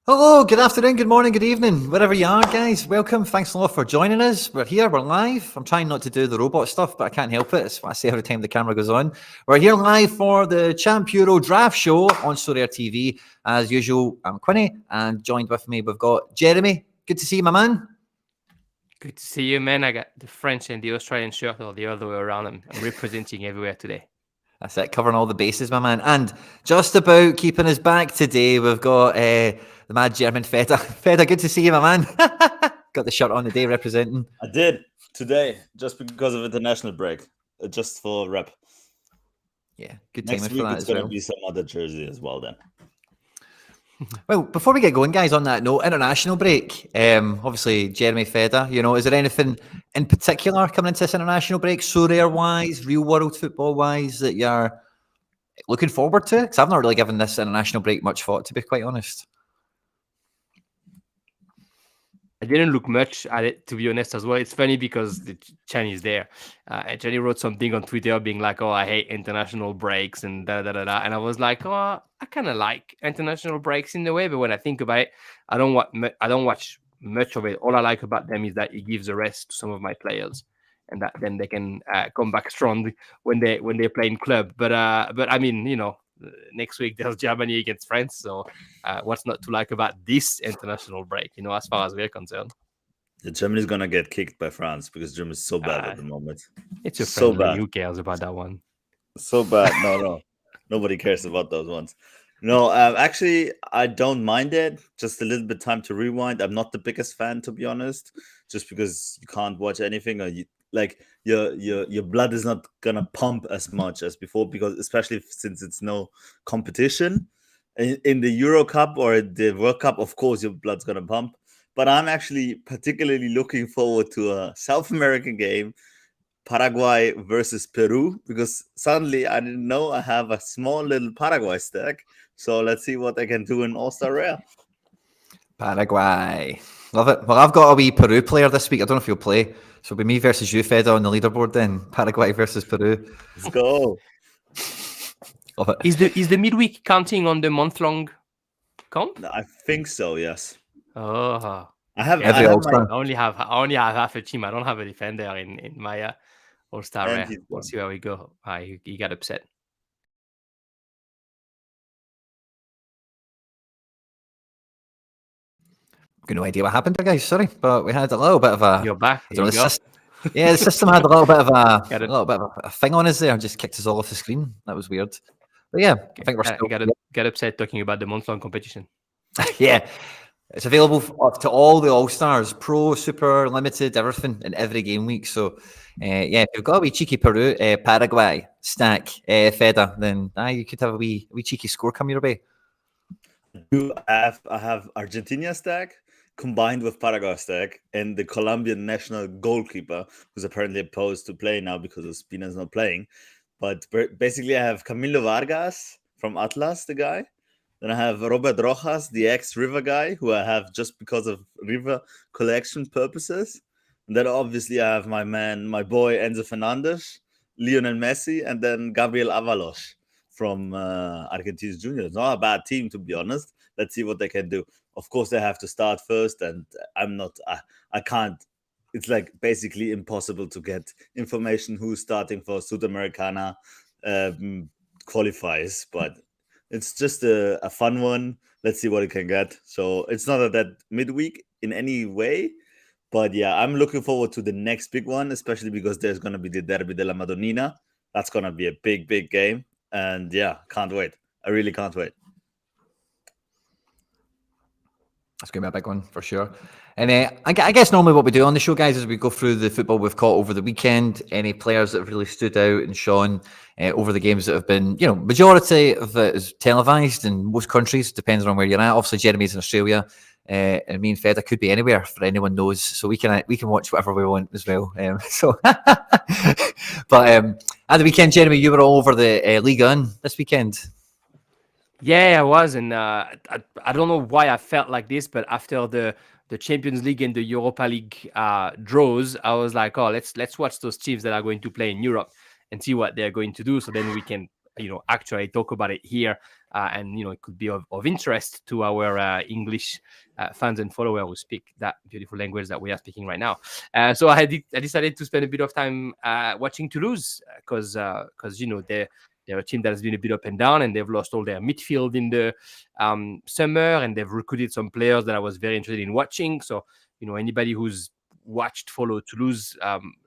Hello, good afternoon, good morning, good evening, wherever you are, guys. Welcome. Thanks a lot for joining us. We're here, we're live. I'm trying not to do the robot stuff, but I can't help it. It's what I say every time the camera goes on. We're here live for the Champ Euro Draft Show on Sorare TV. As usual, I'm Quinny, and joined with me, we've got Jeremy. Good to see you, my man. Good to see you, man. I got the French and the Australian shirt, or the other way around. I'm representing everywhere today. That's it, covering all the bases, my man. And just about keeping us back today, we've got the mad German Fedo. Fedo, good to see you, my man. Got the shirt on today representing. I did today, just because of international break, just for rep. Yeah, good Next timing week for that it's as going to well. be some other jersey as well then. Well, before we get going, guys, on that note, international break. Obviously, Jeremy Fedo, is there anything in particular coming into this international break, Sorare-wise, real world football-wise, that you're looking forward to? Because I've not really given this international break much thought, to be quite honest. I didn't look much at it, to be honest, as well. It's funny because the Chinese there. And Jenny wrote something on Twitter being like, "Oh, I hate international breaks," and da da da da. And I was like, "Oh, I kind of like international breaks in a way." But when I think about it, I don't watch much of it. All I like about them is that it gives a rest to some of my players, and that then they can come back strong when they play in club. But I mean, next week there's Germany against France, so what's not to like about this international break, as far as we're concerned? Germany's going to get kicked by France because Germany's so bad at the moment. It's a So friendly. bad. Who cares about that one? So bad. No. Nobody cares about those ones. No, actually, I don't mind it. Just a little bit time to rewind. I'm not the biggest fan, to be honest, just because you can't watch anything, or your blood is not gonna pump as much as before, because especially since it's no competition in the Euro Cup or the World Cup. Of course, your blood's gonna pump. But I'm actually particularly looking forward to a South American game, Paraguay versus Peru, because suddenly I didn't know I have a small little Paraguay stack. So let's see what I can do in All-Star Rare. Paraguay. Love it. Well, I've got a wee Peru player this week. I don't know if you'll play. So it'll be me versus you, Fedo, on the leaderboard then. Paraguay versus Peru. Let's go. Love it. Is the midweek counting on the month-long comp? I think so, yes. Oh, I have okay. Every I have All-Star. my I only have half a team. I don't have a defender in my All-Star Rare. he's We'll gone. see where we go. He got upset. Got no idea what happened there, guys. Sorry, but we had a little bit of a. You're back. I don't know, Here you go. yeah, the system had a little bit of Got it. a thing on us there, and just kicked us all off the screen. That was weird. But yeah, I think we're still. Got upset talking about the month-long competition. Yeah, it's available to all the All Stars, Pro, Super, Limited, everything in every game week. So, yeah, if you've got a wee cheeky Peru, Paraguay stack, Feda, then you could have a wee cheeky score come your way. I have Argentina stack combined with Paraguay stack and the Colombian national goalkeeper, who's apparently opposed to play now because Ospina's not playing. But basically, I have Camilo Vargas from Atlas, the guy. Then I have Robert Rojas, the ex-River guy, who I have just because of River collection purposes. And then obviously I have my boy Enzo Fernandez, Lionel Messi, and then Gabriel Avalos from Argentina's Juniors. Not a bad team, to be honest. Let's see what they can do. Of course, they have to start first, and I can't. It's like basically impossible to get information who's starting for Sudamericana qualifies, but it's just a fun one. Let's see what it can get. So it's not that midweek in any way, but yeah, I'm looking forward to the next big one, especially because there's going to be the Derby de la Madonnina. That's going to be a big, big game. And yeah, can't wait. I really can't wait. That's going to be a big one for sure. And I guess normally what we do on the show, guys, is we go through the football we've caught over the weekend, any players that have really stood out and shone over the games that have been, majority of it is televised in most countries, depending on where you're at. Obviously, Jeremy's in Australia, and me and Fedo could be anywhere for anyone knows. So we can watch whatever we want as well. But at the weekend, Jeremy, you were all over the Liga this weekend. Yeah, I was, and I don't know why I felt like this, but after the Champions League and the Europa League draws, I was like, oh, let's watch those teams that are going to play in Europe and see what they're going to do, so then we can actually talk about it here, and it could be of interest to our English fans and followers who speak that beautiful language that we are speaking right now. So I decided to spend a bit of time watching Toulouse because they're a team that has been a bit up and down, and they've lost all their midfield in the summer, and they've recruited some players that I was very interested in watching. So anybody who's followed Toulouse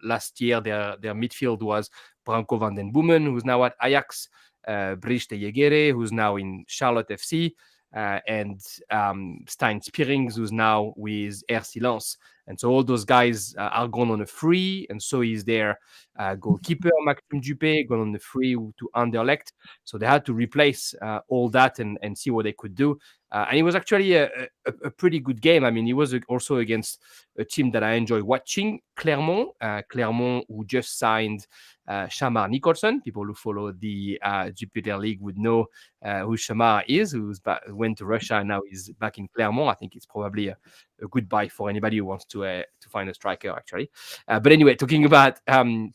last year, their midfield was Branko van den Boomen, who's now at Ajax, Brice de Jaegere, who's now in Charlotte FC, and Stijn Spierings, who's now with RC Lens. And so all those guys are gone on a free, and so is their goalkeeper, Maxime Dupé, gone on the free to Anderlecht. So they had to replace all that and see what they could do. And it was actually a pretty good game. I mean, it was also against a team that I enjoy watching, Clermont. Clermont, who just signed Shamar Nicholson. People who follow the Jupiler League would know who Shamar is, went to Russia and now is back in Clermont. I think it's probably a good buy for anybody who wants to find a striker, actually. But anyway, talking about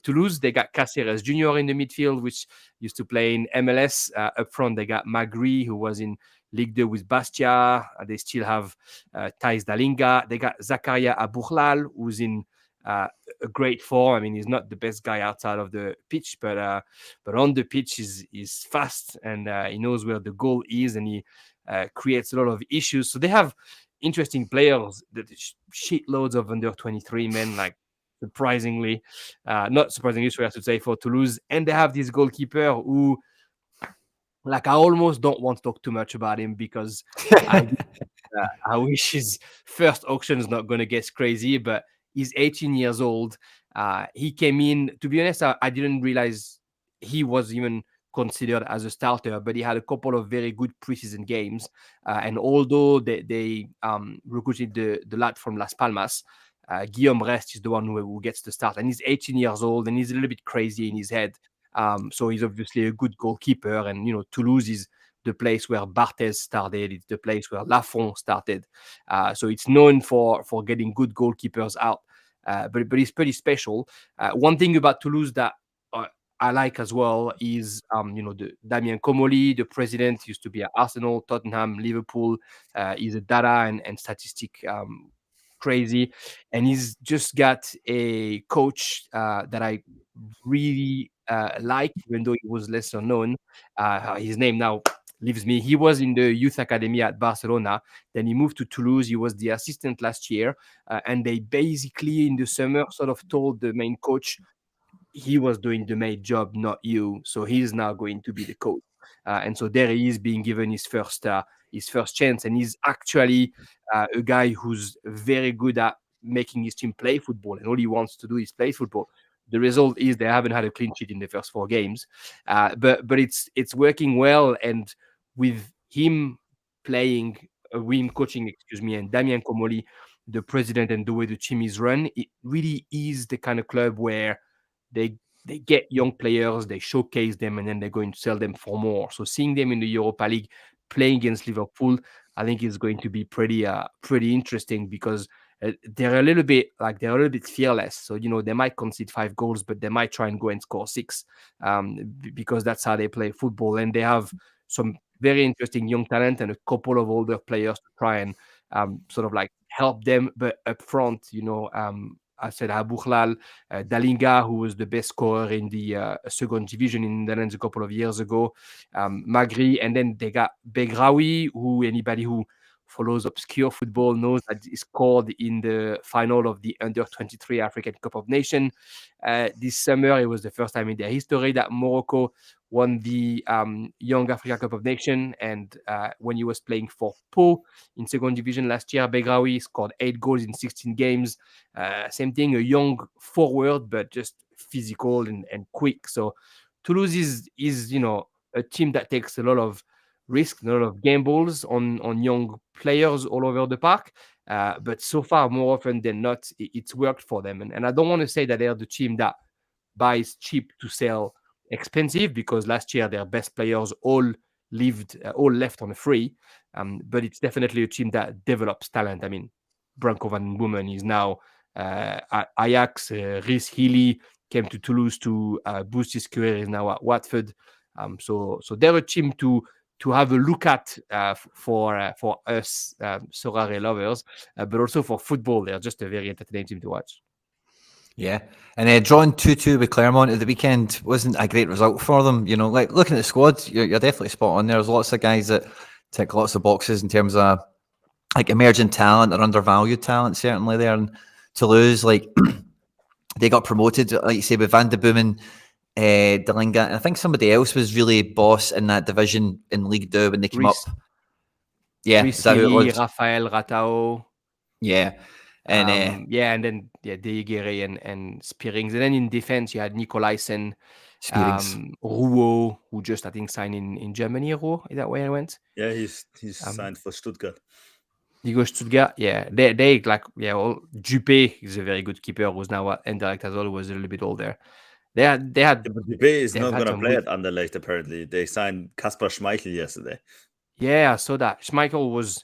Toulouse, they got Caceres Jr. in the midfield, which used to play in MLS. Up front, they got Magri, who was in Ligue 2 with Bastia. They still have Thijs Dalinga. They got Zakaria Aboukhlal, who's in a great form. I mean, he's not the best guy outside of the pitch, but on the pitch, he's fast, and he knows where the goal is, and he creates a lot of issues. So they have interesting players, that shitloads of under 23 men, like surprisingly, not surprisingly, so I should say, for Toulouse. And they have this goalkeeper who, like, I almost don't want to talk too much about him because I wish his first auction is not going to get crazy, but he's 18 years old. He came in, to be honest, I didn't realize he was even considered as a starter, but he had a couple of very good preseason games. And although they recruited the lad from Las Palmas, Guillaume Rest is the one who gets the start. And he's 18 years old, and he's a little bit crazy in his head. So he's obviously a good goalkeeper. And, Toulouse is the place where Barthez started. It's the place where Lafont started. So it's known for getting good goalkeepers out. But it's pretty special. One thing about Toulouse that I like as well is, the Damien Comolli, the president, used to be at Arsenal, Tottenham, Liverpool. He's a data and statistic crazy. And he's just got a coach that I really like, even though he was lesser known. His name now leaves me. He was in the youth academy at Barcelona. Then he moved to Toulouse. He was the assistant last year. And they basically, in the summer, sort of told the main coach, he was doing the main job, not you. So he's now going to be the coach. And so there he is being given his first chance. And he's actually a guy who's very good at making his team play football. And all he wants to do is play football. The result is they haven't had a clean sheet in the first 4 games. But it's working well. And with him coaching, and Damien Comolli, the president, and the way the team is run, it really is the kind of club where they get young players, they showcase them, and then they're going to sell them for more. So seeing them in the Europa League playing against Liverpool, I think is going to be pretty interesting, because they're a little bit fearless. So they might concede 5 goals, but they might try and go and score 6, because that's how they play football. And they have some very interesting young talent and a couple of older players to try and sort of like help them. But up front, I said Aboukhlal, Dalinga, who was the best scorer in the second division in the Netherlands a couple of years ago, Magri, and then they got Begraoui, who anybody who follows obscure football knows that he scored in the final of the Under-23 African Cup of Nations. This summer, it was the first time in their history that Morocco won the Young Africa Cup of Nations. And when he was playing for Pau in second division last year, Begraoui scored 8 goals in 16 games. Same thing, a young forward, but just physical and quick. So Toulouse is a team that takes a lot of risk, a lot of gambles on young players all over the park. But so far, more often than not, it's worked for them. And I don't want to say that they're the team that buys cheap to sell expensive, because last year their best players all left on a free. But it's definitely a team that develops talent. I mean, Branko van Boemen is now at Ajax. Rhys Healy came to Toulouse to boost his career, is now at Watford. So they're a team to have a look at for us Sorare lovers, but also for football. They're just a very entertaining team to watch. Yeah, and drawing 2-2 with Clermont at the weekend wasn't a great result for them. You know, like looking at the squad, you're definitely spot on. There's lots of guys that tick lots of boxes in terms of like emerging talent or undervalued talent. Certainly there in Toulouse, like they got promoted, like you say, with Van de Boomen, De Linga, and I think somebody else was really boss in that division in Ligue 2 when they came up. Yeah, is that who it was? Rafael Ratao. Yeah. And and then Deigere and Spearings. And then in defense, you had Nicolaisen, Rouault, who just, I think, signed in Germany. Rouault, is that where he went? Yeah, he's signed for Stuttgart. He goes to Stuttgart. Yeah, they like, Juppé is a very good keeper who's now at Anderlecht as well, who was a little bit older. They had But Juppé is not going to play good... at Anderlecht, apparently. They signed Kasper Schmeichel yesterday. Yeah, I saw that. Schmeichel was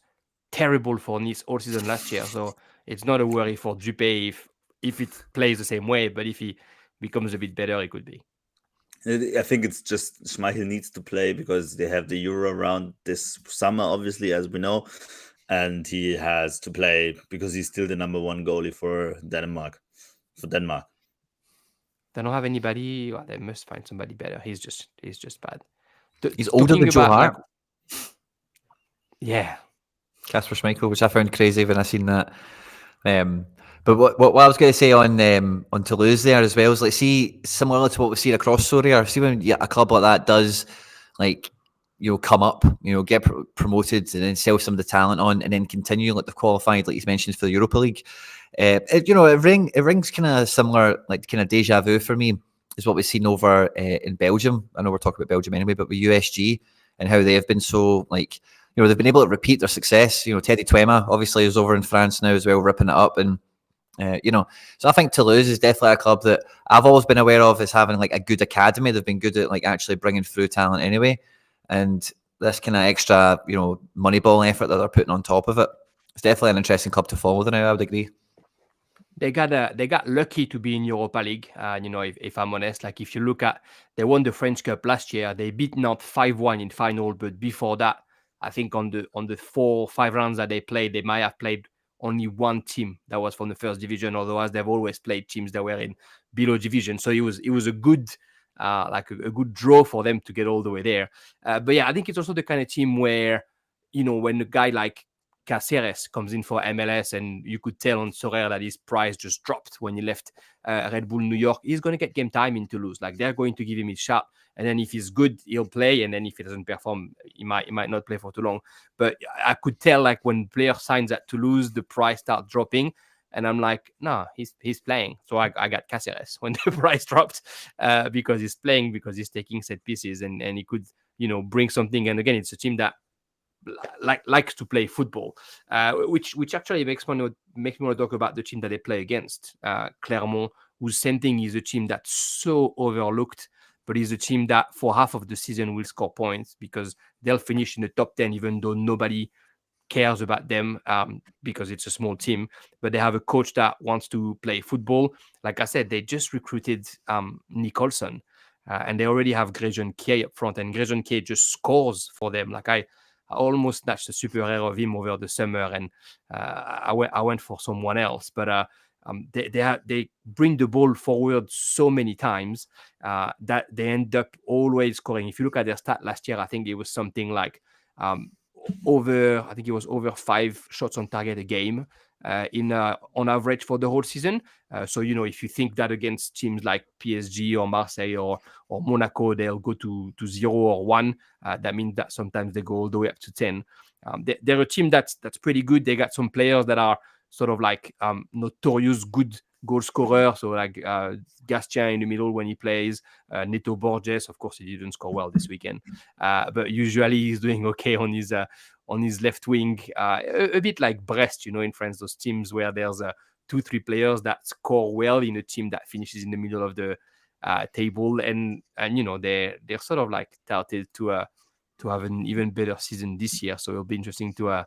terrible for Nice all season last year, so it's not a worry for Juppé if it plays the same way, but if he becomes a bit better, it could be. I think it's just Schmeichel needs to play because they have the Euro around this summer, obviously, as we know, and he has to play because he's still the number one goalie for Denmark. They don't have anybody. Well, they must find somebody better. He's just bad. He's older than Joe Hart. Yeah, Kasper Schmeichel, which I found crazy when I seen that. But what I was going to say on Toulouse there as well is, like, see, similar to what we've seen across Sorare, see when a club like that does, like, you know, come up, you know, get promoted and then sell some of the talent on and then continue, like, the qualified, like you mentioned, for the Europa League. You know, it rings kind of similar, like kind of deja vu for me, is what we've seen over in Belgium. I know we're talking about Belgium anyway, but with USG and how they have been so, like, you know, they've been able to repeat their success. You know, Teddy Twema obviously is over in France now as well, ripping it up. And, you know, so I think Toulouse is definitely a club that I've always been aware of as having, like, a good academy. They've been good at, like, actually bringing through talent anyway. And this kind of extra, you know, moneyball effort that they're putting on top of it, it's definitely an interesting club to follow now, I would agree. They got lucky to be in Europa League. You know, if I'm honest, like, if you look at, they won the French Cup last year. They beat Nantes 5-1 in final, but before that, I think on the 4 or 5 rounds that they played, they might have played only one team that was from the first division. Otherwise, they've always played teams that were in below division. So it was a good a good draw for them to get all the way there. But yeah, I think it's also the kind of team where, you know, when a guy like Cáceres comes in for MLS, and you could tell on Sorare that his price just dropped when he left Red Bull New York, he's going to get game time in Toulouse. Like, they're going to give him his shot, and then if he's good, he'll play, and then if he doesn't perform, he might not play for too long. But I could tell, like, when player signs at Toulouse, the price starts dropping, and I'm like, no, he's playing. So I got Cáceres when the price dropped, because he's playing, because he's taking set pieces, and he could, you know, bring something. And again, it's a team that likes to play football, which actually makes me want to talk about the team that they play against, Clermont, whose same thing is a team that's so overlooked, but is a team that for half of the season will score points because they'll finish in the top 10, even though nobody cares about them, because it's a small team. But they have a coach that wants to play football. Like I said, they just recruited Nicholson, and they already have Gréjean Kay up front, and Gréjean Kay just scores for them. Like, I almost snatched a super rare of him over the summer, and I went for someone else. But they bring the ball forward so many times that they end up always scoring. If you look at their stat last year, I think it was something like over 5 shots on target a game on average for the whole season. So, you know, if you think that against teams like PSG or Marseille or Monaco, they'll go to 0 or 1, that means that sometimes they go all the way up to 10. They're a team that's pretty good. They got some players that are sort of like notorious good goal scorer. So, like Gastien in the middle when he plays, Neto Borges. Of course, he didn't score well this weekend, but usually he's doing okay on his left wing. A bit like Brest, you know, in France, those teams where there's 2-3 players that score well in a team that finishes in the middle of the table, and you know, they're sort of like touted to have an even better season this year. So it'll be interesting to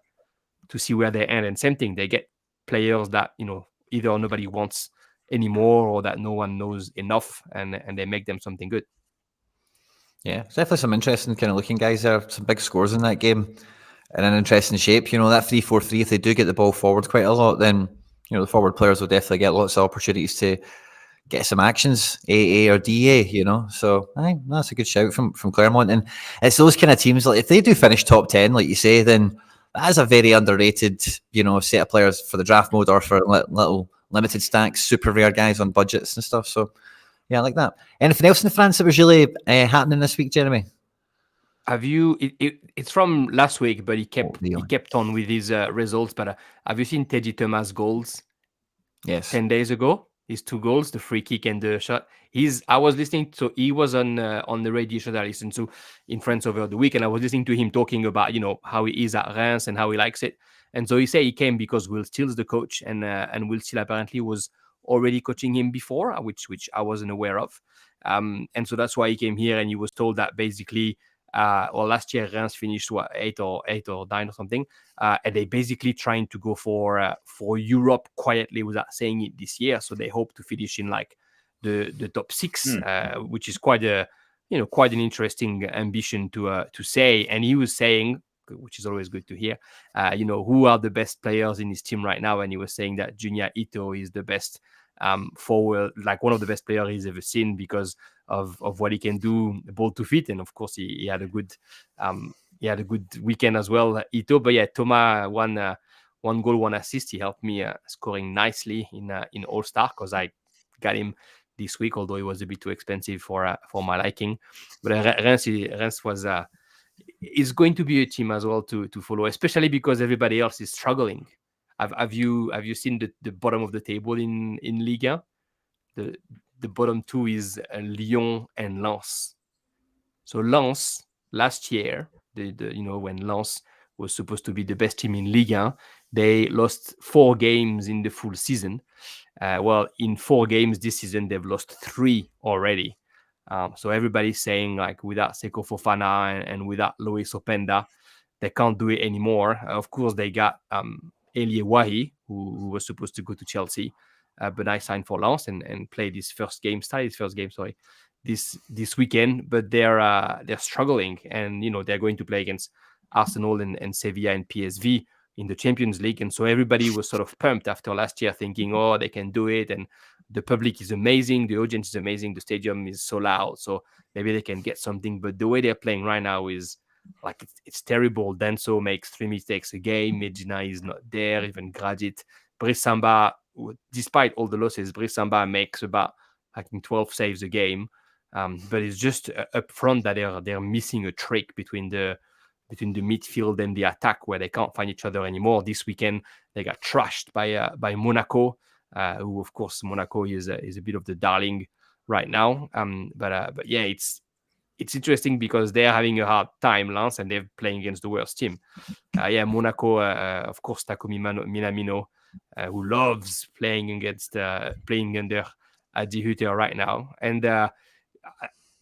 see where they end. And same thing, they get players that, you know, either nobody wants anymore or that no one knows enough, and they make them something good. Yeah, it's definitely some interesting kind of looking guys there. Some big scores in that game, and an interesting shape. That 3-4-3. If they do get the ball forward quite a lot, then the forward players will definitely get lots of opportunities to get some actions, AA or DA. So I think that's a good shout from Clermont. And it's those kind of teams, like if they do finish top 10, like you say, then that is a very underrated, set of players for the draft mode or for little limited stacks, super rare guys on budgets and stuff. So. Yeah, I like that. Anything else in France that was really happening this week, Jeremy? Have you? It's from last week, but he kept on with his results. But have you seen Teddy Thomas' goals? Yes. 10 days ago, his 2 goals, the free kick and the shot. I was listening, so he was on the radio show that I listened to in France over the week, and I was listening to him talking about how he is at Reims and how he likes it. And so he said he came because Will Steele's the coach, and Will Steele apparently was already coaching him before, which I wasn't aware of. And so that's why he came here, and he was told that basically, last year Reims finished 8 or 9 or something, and they basically trying to go for Europe quietly without saying it this year. So they hope to finish in like the top 6, which is quite an interesting ambition to say. And he was saying, which is always good to hear, who are the best players in his team right now, and he was saying that Junya Ito is the best forward, like one of the best players he's ever seen because of what he can do, ball to feet, and of course he had a good weekend as well, Ito. But yeah, Thomas one goal, 1 assist. He helped me scoring nicely in All Star because I got him this week, although it was a bit too expensive for my liking. But Reims was is going to be a team as well to follow, especially because everybody else is struggling. Have you seen the bottom of the table in Liga? The bottom 2 is Lyon and Lens. So Lens last year, when Lens was supposed to be the best team in Liga, they lost 4 games in the full season. In 4 games this season, they've lost 3 already. So everybody's saying like without Seko Fofana and without Lois Openda, they can't do it anymore. Of course, they got Elie Wahi, who was supposed to go to Chelsea, but I signed for Lens and played his first game this weekend. But they're struggling, and they're going to play against Arsenal and Sevilla and PSV in the Champions League. And so everybody was sort of pumped after last year, thinking, oh, they can do it, and the public is amazing, the audience is amazing, the stadium is so loud, so maybe they can get something. But the way they're playing right now is like it's terrible. Denso makes 3 mistakes a game. Medina is not there. Even Gradit, Brice Samba, despite all the losses, Brice Samba makes about 12 saves a game. But it's just up front that they're missing a trick between the midfield and the attack, where they can't find each other anymore. This weekend they got trashed by Monaco, who of course Monaco is a bit of the darling right now. But yeah, it's interesting because they're having a hard time, Lens, and they're playing against the worst team. Monaco, of course, Takumi Minamino, who loves playing under Adi Hutter right now. And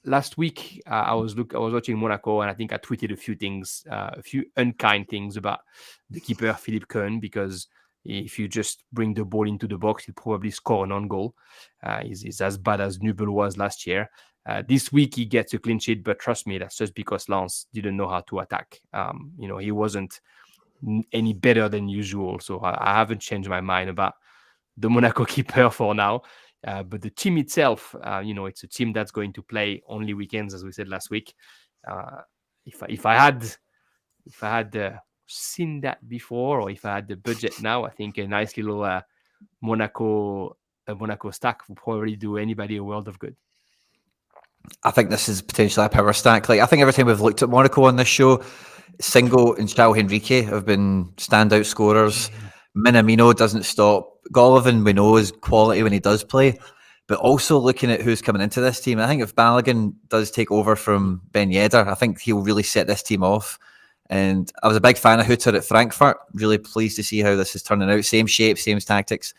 last week, I was watching Monaco, and I think I tweeted a few unkind things about the keeper, Philippe Quinn, because if you just bring the ball into the box, he'll probably score an own goal. He's as bad as Nubel was last year. This week he gets a clean sheet, but trust me, that's just because Lens didn't know how to attack. He wasn't any better than usual. So I haven't changed my mind about the Monaco keeper for now. But the team itself, it's a team that's going to play only weekends, as we said last week. If I had seen that before, or if I had the budget now, I think a nice little Monaco stack would probably do anybody a world of good. I think this is potentially a power stack. Like, I think every time we've looked at Monaco on this show, Singo and Chao Henrique have been standout scorers. Minamino doesn't stop. Golovin, we know, is quality when he does play. But also looking at who's coming into this team, I think if Balogun does take over from Ben Yedder, I think he'll really set this team off. And I was a big fan of Hutter at Frankfurt. Really pleased to see how this is turning out. Same shape, same tactics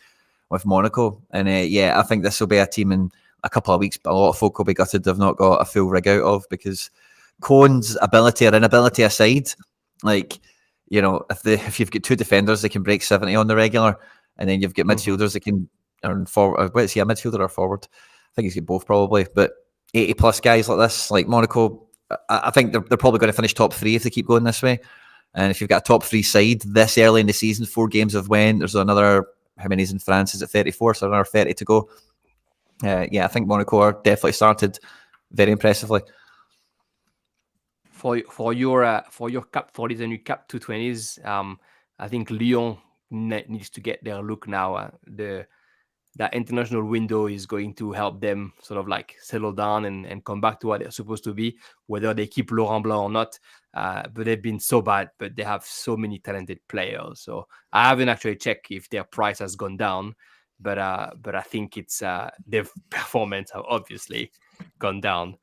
with Monaco. And I think this will be a team in a couple of weeks, but a lot of folk will be gutted they've not got a full rig out of, because Cohen's ability or inability aside, like, if you've got 2 defenders that can break 70 on the regular, and then you've got midfielders that can earn forward. Is he a midfielder or forward? I think he's got both probably. But 80 plus guys like this, like Monaco, I think they're probably going to finish top 3 if they keep going this way. And if you've got a top 3 side this early in the season, 4 games have went. There's another, how many is in France? Is it 34? So another 30 to go. I think Monaco are definitely started very impressively. For your cap for these new cap 220s, I think Lyon needs to get their look now. That international window is going to help them sort of like settle down and come back to what they're supposed to be, whether they keep Laurent Blanc or not. But they've been so bad, but they have so many talented players. So I haven't actually checked if their price has gone down, but I think it's their performance have obviously gone down.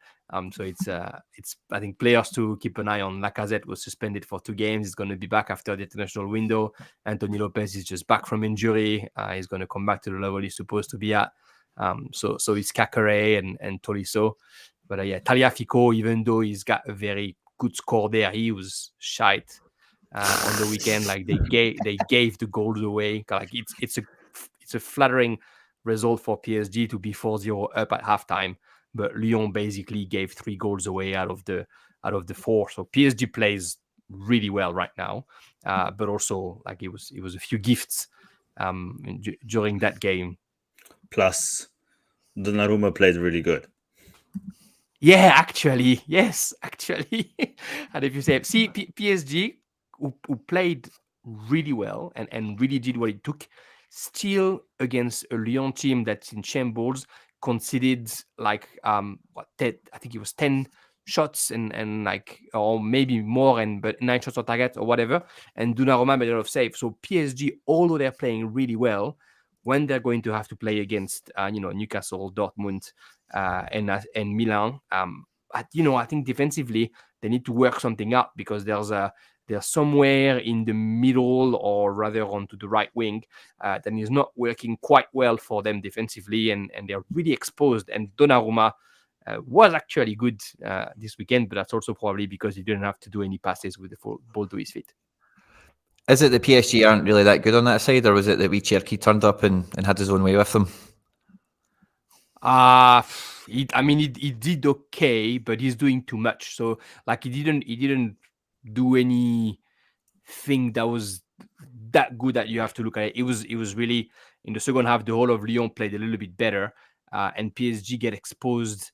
So it's I think players to keep an eye on. Lacazette was suspended for 2 games. He's going to be back after the international window. Anthony Lopez is just back from injury. He's going to come back to the level he's supposed to be at. So it's Kakare and Tolisso. But Tagliafico, even though he's got a very good score there, he was shite on the weekend. Like they gave the goals away. Like it's a flattering result for PSG to be 4-0 up at halftime. But Lyon basically gave 3 goals away out of the 4. So PSG plays really well right now, but also like it was a few gifts during that game. Plus, Donnarumma played really good. Yeah, actually, yes, actually. And if you say PSG who played really well and really did what it took, still against a Lyon team that's in shambles, conceded like I think it was 10 shots and like, or maybe more, but 9 shots on target or whatever, and Donnarumma made a lot of saves. So PSG, although they're playing really well, when they're going to have to play against Newcastle, Dortmund, and Milan, I think defensively they need to work something out, because there's somewhere in the middle, or rather onto the right wing, that is not working quite well for them defensively, and they're really exposed. And Donnarumma was actually good this weekend, but that's also probably because he didn't have to do any passes with the ball to his feet. Is it the PSG aren't really that good on that side, or was it that wee Cherky turned up and had his own way with them? He did okay, but he's doing too much. So like he didn't do anything that was that good that you have to look at it. It was really, in the second half, the whole of Lyon played a little bit better, and PSG get exposed.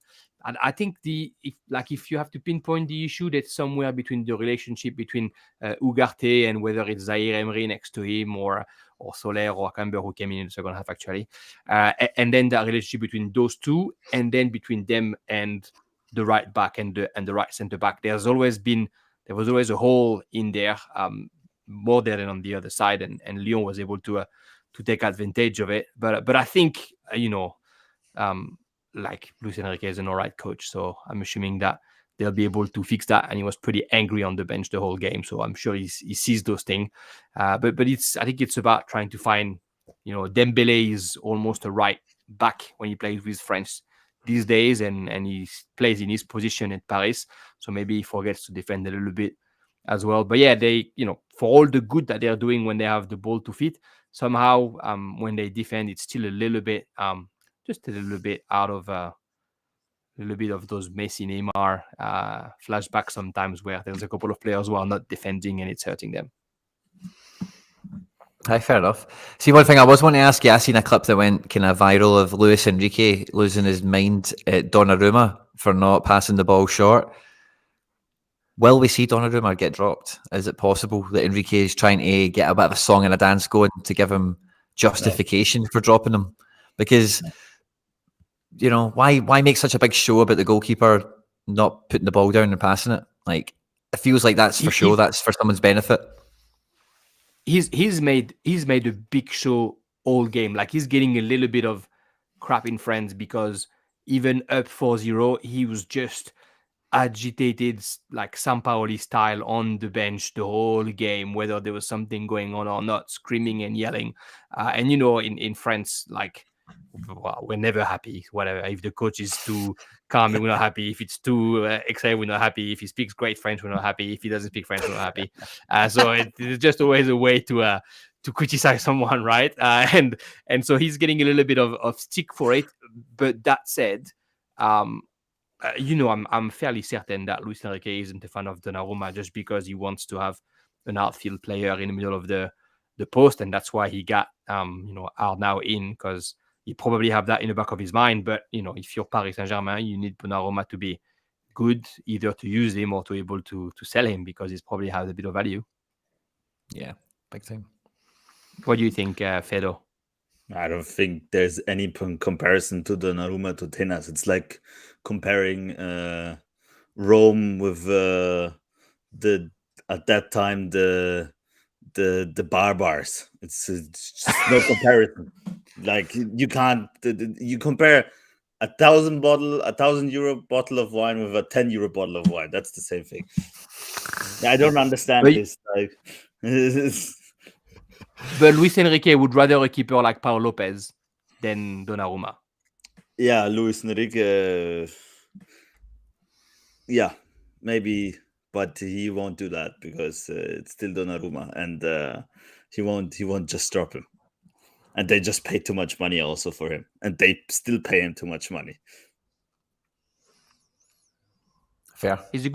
And I think if you have to pinpoint the issue, that's somewhere between the relationship between Ugarte and whether it's Zaire Emery next to him, or Soler or Camber, who came in the second half actually, and then that relationship between those two, and then between them and the right back and the right centre back. There was always a hole in there, more there than on the other side, and Lyon was able to take advantage of it. But I think like Luis Enrique is an all right coach, so I'm assuming that they'll be able to fix that. And he was pretty angry on the bench the whole game, so I'm sure he sees those things. But I think it's about trying to find, Dembele is almost a right back when he plays with France these days, and he plays in his position at Paris, so maybe he forgets to defend a little bit as well. But yeah, they, for all the good that they're doing when they have the ball to feet, somehow when they defend, it's still a little bit just a little bit out of a little bit of those Messi, Neymar flashbacks sometimes, where there's a couple of players who are not defending and it's hurting them. Hi, fair enough. See, one thing I was wanting to ask you, I seen a clip that went kind of viral of Luis Enrique losing his mind at Donnarumma for not passing the ball short. Will we see Donnarumma get dropped? Is it possible that Enrique is trying to get a bit of a song and a dance going to give him justification for dropping him? Because why make such a big show about the goalkeeper not putting the ball down and passing it? Like, it feels like that's for show. That's for someone's benefit. He's made a big show all game. Like, he's getting a little bit of crap in France, because even up 4-0, he was just agitated, like Sampaoli style, on the bench the whole game, whether there was something going on or not, screaming and yelling. And in France, like, we're never happy. Whatever, if the coach is too calm, we're not happy. If it's too excited, we're not happy. If he speaks great French, we're not happy. If he doesn't speak French, we're not happy. So it's just always a way to criticize someone, right? And so he's getting a little bit of stick for it. But that said, I'm fairly certain that Luis Enrique isn't a fan of Donnarumma just because he wants to have an outfield player in the middle of the post, and that's why he got Arnau in, because he probably have that in the back of his mind. But if you're Paris Saint-Germain, you need Donnarumma to be good, either to use him or to be able to sell him, because he's probably has a bit of value. Yeah, big time. What do you think, Fedo? I don't think there's any comparison to Donnarumma to Tenas. It's like comparing Rome with the at that time the barbars. It's just no comparison. Like you can't you compare a €1,000 bottle of wine with a €10 bottle of wine. That's the same thing. I don't understand this. Like, but Luis Enrique would rather a keeper like Paul Lopez than Donnarumma. Yeah, Luis Enrique. Yeah, maybe, but he won't do that because it's still Donnarumma, and he won't just drop him. And they just pay too much money also for him, and they still pay him too much money. Fair. He's a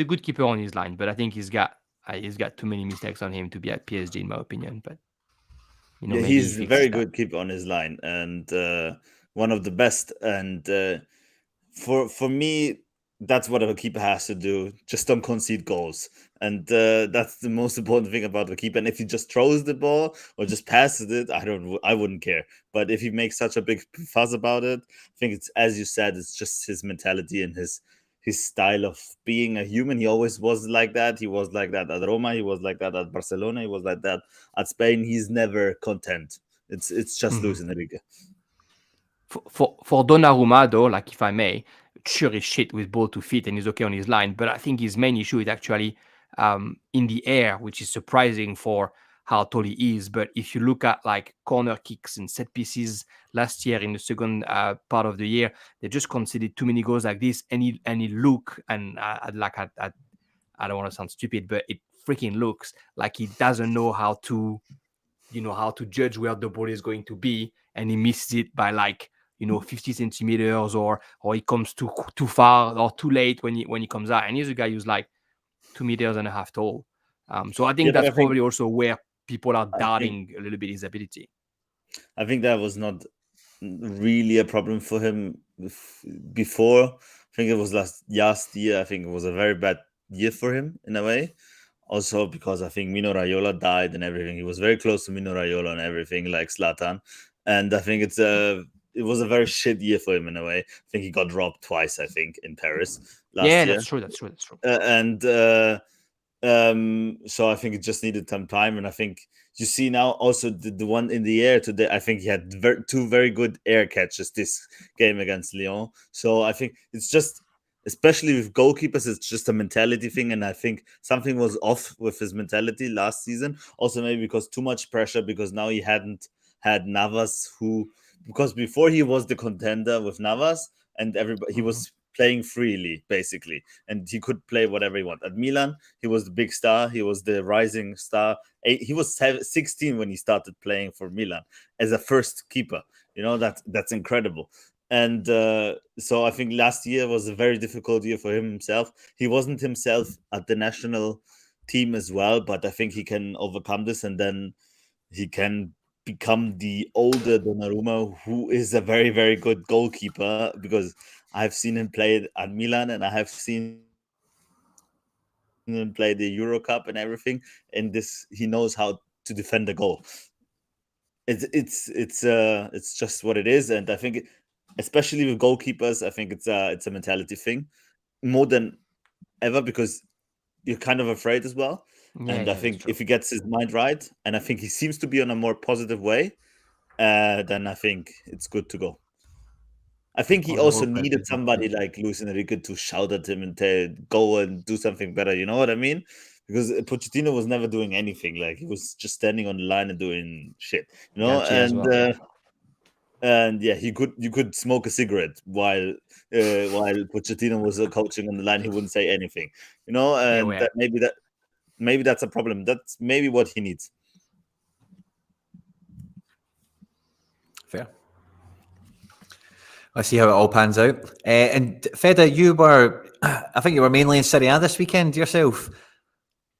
good keeper on his line, but I think he's got too many mistakes on him to be at PSG, in my opinion. But yeah, he's a very good keeper on his line, and one of the best. And for me, that's what a keeper has to do. Just don't concede goals, and that's the most important thing about the keeper. And if he just throws the ball or just passes it, I wouldn't care. But if he makes such a big fuss about it, I think it's, as you said, it's just his mentality and his style of being a human. He always was like that. He was like that at Roma. He was like that at Barcelona. He was like that at Spain. He's never content. It's just Luis Enrique. For Donnarumma, though, like, if I may, sure is shit with ball to feet and he's okay on his line, but I think his main issue is actually in the air, which is surprising for how tall he is. But if you look at like corner kicks and set pieces last year in the second part of the year, they just conceded too many goals like this. And he look, and I don't want to sound stupid, but it freaking looks like he doesn't know how to judge where the ball is going to be, and he misses it by 50 centimeters, or he comes too far or too late when he comes out. And he's a guy who's like 2.5 meters tall. So I think that's probably also where people are doubting a little bit his ability. I think that was not really a problem for him before. I think it was last year. I think it was a very bad year for him in a way. Also because I think Mino Raiola died and everything. He was very close to Mino Raiola and everything, like Zlatan. And I think it was a very shit year for him in a way. I think he got robbed twice, I think, in Paris last year. That's true. So I think it just needed some time. And I think you see now also the one in the air today. I think he had two very good air catches this game against Lyon. So I think it's just, especially with goalkeepers, it's just a mentality thing. And I think something was off with his mentality last season. Also maybe because too much pressure, because now he hadn't had Navas, because before he was the contender with Navas, and everybody he was playing freely basically, and he could play whatever he wanted. At Milan, he was the big star. He was the rising star. He was 16 when he started playing for Milan as a first keeper. That's incredible. And so I think last year was a very difficult year for himself. He wasn't himself at the national team as well, but I think he can overcome this, and then he can become the older Donnarumma, who is a very, very good goalkeeper, because I've seen him play at Milan and I have seen him play the Euro Cup and everything. And he knows how to defend a goal. It's just what it is. And I think, especially with goalkeepers, I think it's a mentality thing more than ever, because you're kind of afraid as well. I think if he gets his mind right, and I think he seems to be on a more positive way, then I think it's good to go. I think he also needed somebody like Luis Enrique to shout at him and go and do something better. You know what I mean? Because Pochettino was never doing anything. Like, he was just standing on the line and doing shit. And yeah, you could smoke a cigarette while Pochettino was coaching on the line. He wouldn't say anything. And maybe that's a problem. That's maybe what he needs. Fair. I see how it all pans out. And Feda, I think you were mainly in Serie A this weekend yourself.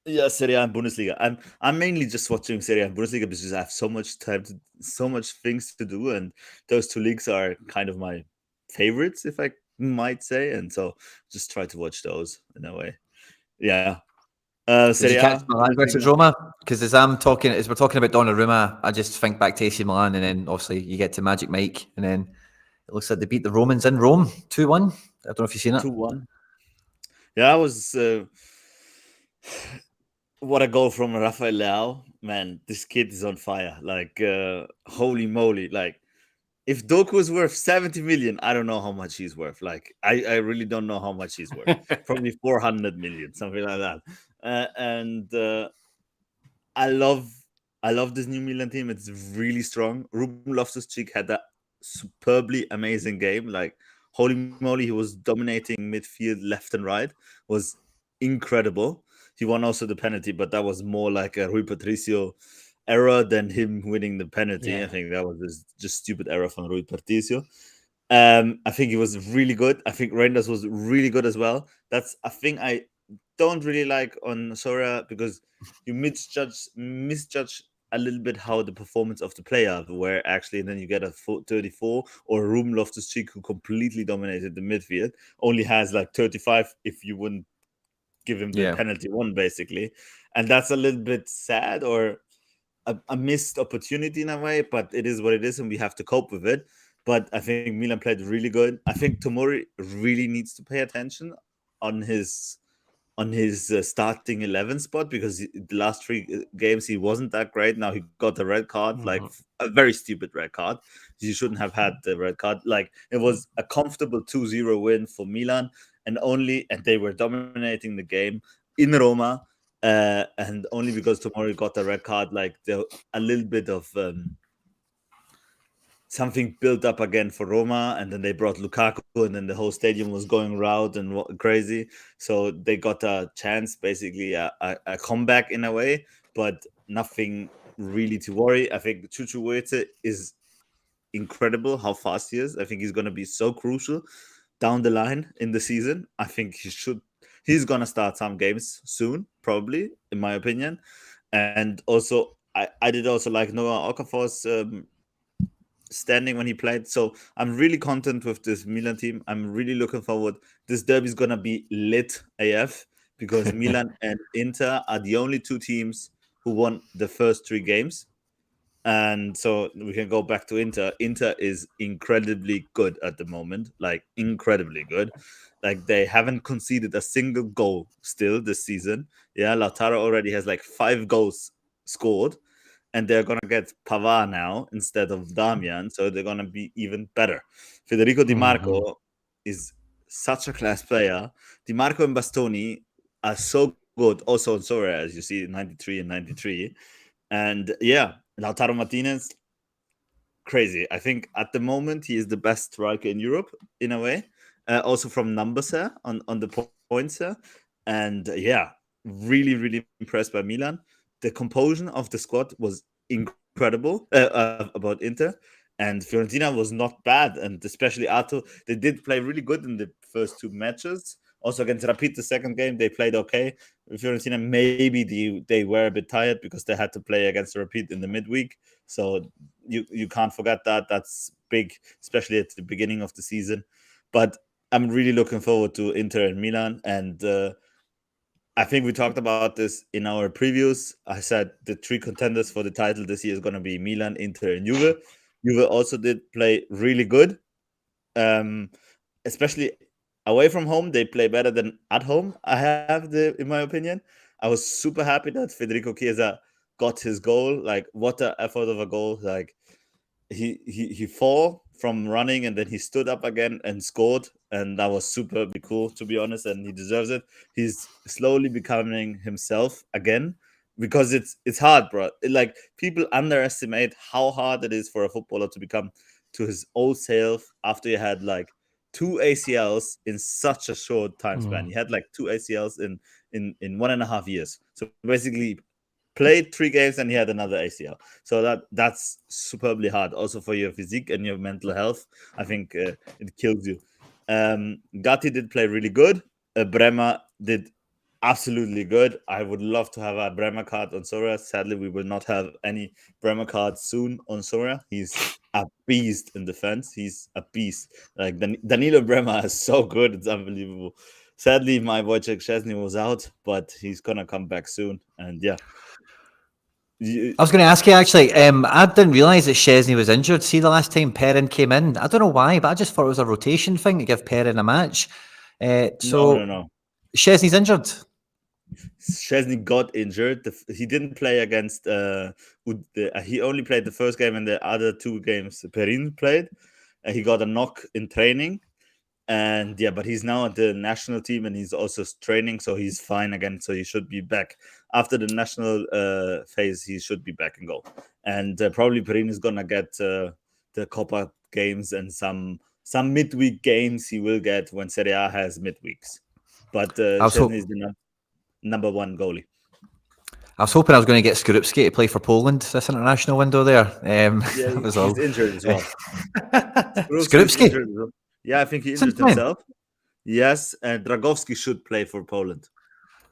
Yeah, Serie A and Bundesliga. I'm mainly just watching Serie A and Bundesliga because I have so much time so much things to do, and those two leagues are kind of my favorites, if I might say, and so just try to watch those in a way. Yeah. Did Serie you A, catch Milan versus Bundesliga. Roma? Because as we're talking about Donnarumma, I just think back to AC Milan, and then obviously you get to Magic Mike, and then it looks like they beat the Romans in Rome 2-1. I don't know if you've seen it. 2-1. Yeah, I was. What a goal from Rafael Leao. Man, this kid is on fire. Like, holy moly. Like, if Doku is worth 70 million, I don't know how much he's worth. Like, I really don't know how much he's worth. Probably 400 million, something like that. I love this new Milan team. It's really strong. Ruben Loftus-Cheek had a superbly amazing game. Like, holy moly, he was dominating midfield left and right. Was incredible. He won also the penalty, but that was more like a Rui Patricio error than him winning the penalty. Yeah. I think that was just stupid error from Rui Patricio. I think he was really good. I think Reinders was really good as well. That's a thing I don't really like on Sorare because you misjudge a little bit how the performance of the player, where actually then you get a 34 or a Ruben Loftus-Cheek who completely dominated the midfield, only has like 35 if you wouldn't give him the penalty one, basically. And that's a little bit sad or a missed opportunity in a way, but it is what it is and we have to cope with it. But I think Milan played really good. I think Tomori really needs to pay attention on his starting 11 spot because the last three games he wasn't that great. Now he got the red card, like a very stupid red card. You shouldn't have had the red card. Like, it was a comfortable 2-0 win for Milan, and they were dominating the game in Roma, and only because Tomori got the red card, like a little bit of something built up again for Roma, and then they brought Lukaku, and then the whole stadium was going round and crazy. So they got a chance, basically a comeback in a way, but nothing really to worry. I think Chuchu Wete is incredible how fast he is. I think he's going to be so crucial down the line in the season. I think he's going to start some games soon, probably, in my opinion. And also, I did also like Noah Okafor's standing when he played. So I'm really content with this Milan team. I'm really looking forward. This derby is going to be lit AF because Milan and Inter are the only two teams who won the first three games. And so we can go back to Inter. Inter is incredibly good at the moment, like incredibly good. Like, they haven't conceded a single goal still this season. Yeah, Lautaro already has like 5 goals scored, and they're gonna get Pavard now instead of Damian, so they're gonna be even better. Federico Di Marco is such a class player. Di Marco and Bastoni are so good, also on Sorare, as you see, 93 and 93. And yeah, Lautaro Martinez, crazy. I think at the moment he is the best striker in Europe in a way. Also from numbers here on the points here. And yeah, really, really impressed by Milan. The composition of the squad was incredible about Inter. And Fiorentina was not bad. And especially Arto, they did play really good in the first 2 matches. Also against Rapid, the second game, they played okay. Fiorentina, maybe they were a bit tired because they had to play against Rapid in the midweek. So you can't forget that. That's big, especially at the beginning of the season. But I'm really looking forward to Inter and Milan. And I think we talked about this in our previews. I said the 3 contenders for the title this year is going to be Milan, Inter, and Juve. Juve also did play really good. Especially away from home, they play better than at home. In my opinion. I was super happy that Federico Chiesa got his goal. Like, what an effort of a goal! Like, he fall from running and then he stood up again and scored, and that was super cool, to be honest. And he deserves it. He's slowly becoming himself again because it's hard, bro. Like, people underestimate how hard it is for a footballer to become to his old self after he had like 2 ACLs in such a short time span. He had like 2 ACLs in 1.5 years. So basically played 3 games and he had another ACL. So that's superbly hard, also for your physique and your mental health. I think it kills you. Gatti did play really good. Bremer did absolutely good. I would love to have a Bremer card on Sorare. Sadly, we will not have any Bremer cards soon on Sorare. He's a beast in defense. He's a beast. Like Danilo Bremer is so good. It's unbelievable. Sadly, my Wojciech Szczesny was out, but he's gonna come back soon. And yeah, I was going to ask you actually. I didn't realise that Szczesny was injured. See, the last time Perrin came in, I don't know why, but I just thought it was a rotation thing to give Perrin a match. No. Szczesny's injured. Szczesny got injured. He didn't play against. He only played the first game, and the other 2 games Perrin played. He got a knock in training, and yeah, but he's now at the national team, and he's also training, so he's fine again. So he should be back after the national phase. He should be back and go, and probably Perrin is gonna get the Coppa games and some midweek games he will get when Serie A has midweeks. But Szczesny is the number 1 goalie. I was hoping I was going to get Skorupski to play for Poland this international window there. Yeah, that was he's all. injured as well. Skorupski? Yeah, I think he injured himself. Yes, and Dragowski should play for Poland.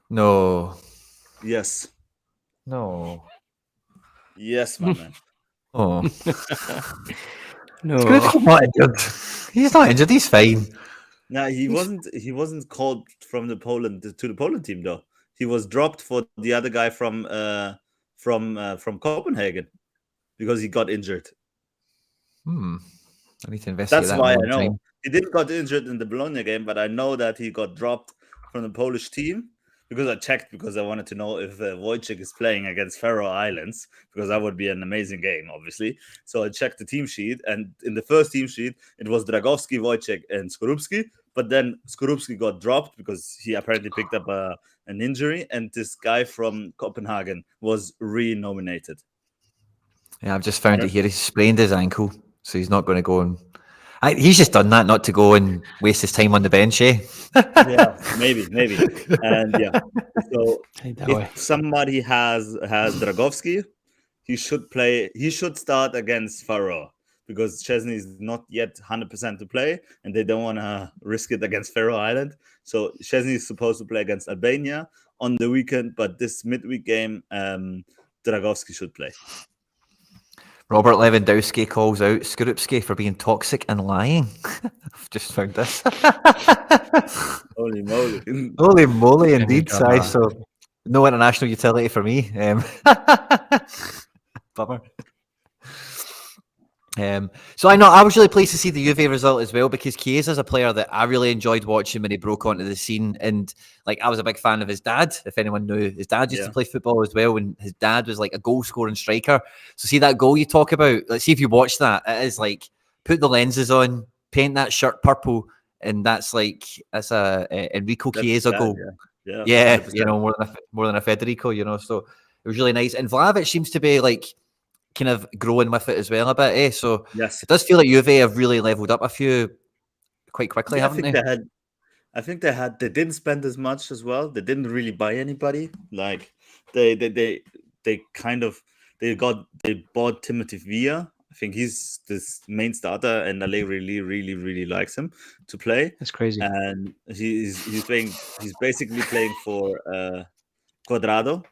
No. Yes. No. Yes, my man. Oh. No. Skorupski's not injured. He's not injured. He's fine. No, he wasn't called from the Poland to the Poland team though. He was dropped for the other guy from Copenhagen because he got injured. I need to investigate That's that. why I know. He didn't got injured in the Bologna game, but I know that he got dropped from the Polish team because I checked because I wanted to know if Wojciech is playing against Faroe Islands, because that would be an amazing game, obviously. So I checked the team sheet, and in the first team sheet, it was Dragowski, Wojciech, and Skorupski. But then Skorupski got dropped because he apparently picked up an injury, and this guy from Copenhagen was re-nominated. Yeah, I've just found it here. He sprained his ankle, so he's not going to go and. He's just done that not to go and waste his time on the bench, eh? Yeah, maybe. And yeah, so if somebody has Dragowski, he should play. He should start against Faroe because Szczesny is not yet 100% to play, and they don't want to risk it against Faroe Island. So Szczesny is supposed to play against Albania on the weekend, but this midweek game, Dragowski should play. Robert Lewandowski calls out Skorupski for being toxic and lying. I've just found this. Holy moly. Holy moly, indeed, Si. So, no international utility for me. Bummer. So I was really pleased to see the Juve result as well, because Chiesa is a player that I really enjoyed watching when he broke onto the scene, and like I was a big fan of his dad. If anyone knew, his dad used to play football as well, and his dad was like a goal scoring striker. So see that goal you talk about, let's see if you watch that. It is like put the lenses on, paint that shirt purple, and that's a Enrico Chiesa goal. Yeah, you know, more than a Federico, you know. So it was really nice, and Vlahovic seems to be like kind of growing with it as well a bit, eh? So yes, it does feel like Juve have really leveled up a few quite quickly, haven't they? I think they didn't spend as much as well. They didn't really buy anybody. Like they bought Timothy Villa. I think he's this main starter, and Allegri really likes him to play. That's crazy. And he's basically playing for Quadrado.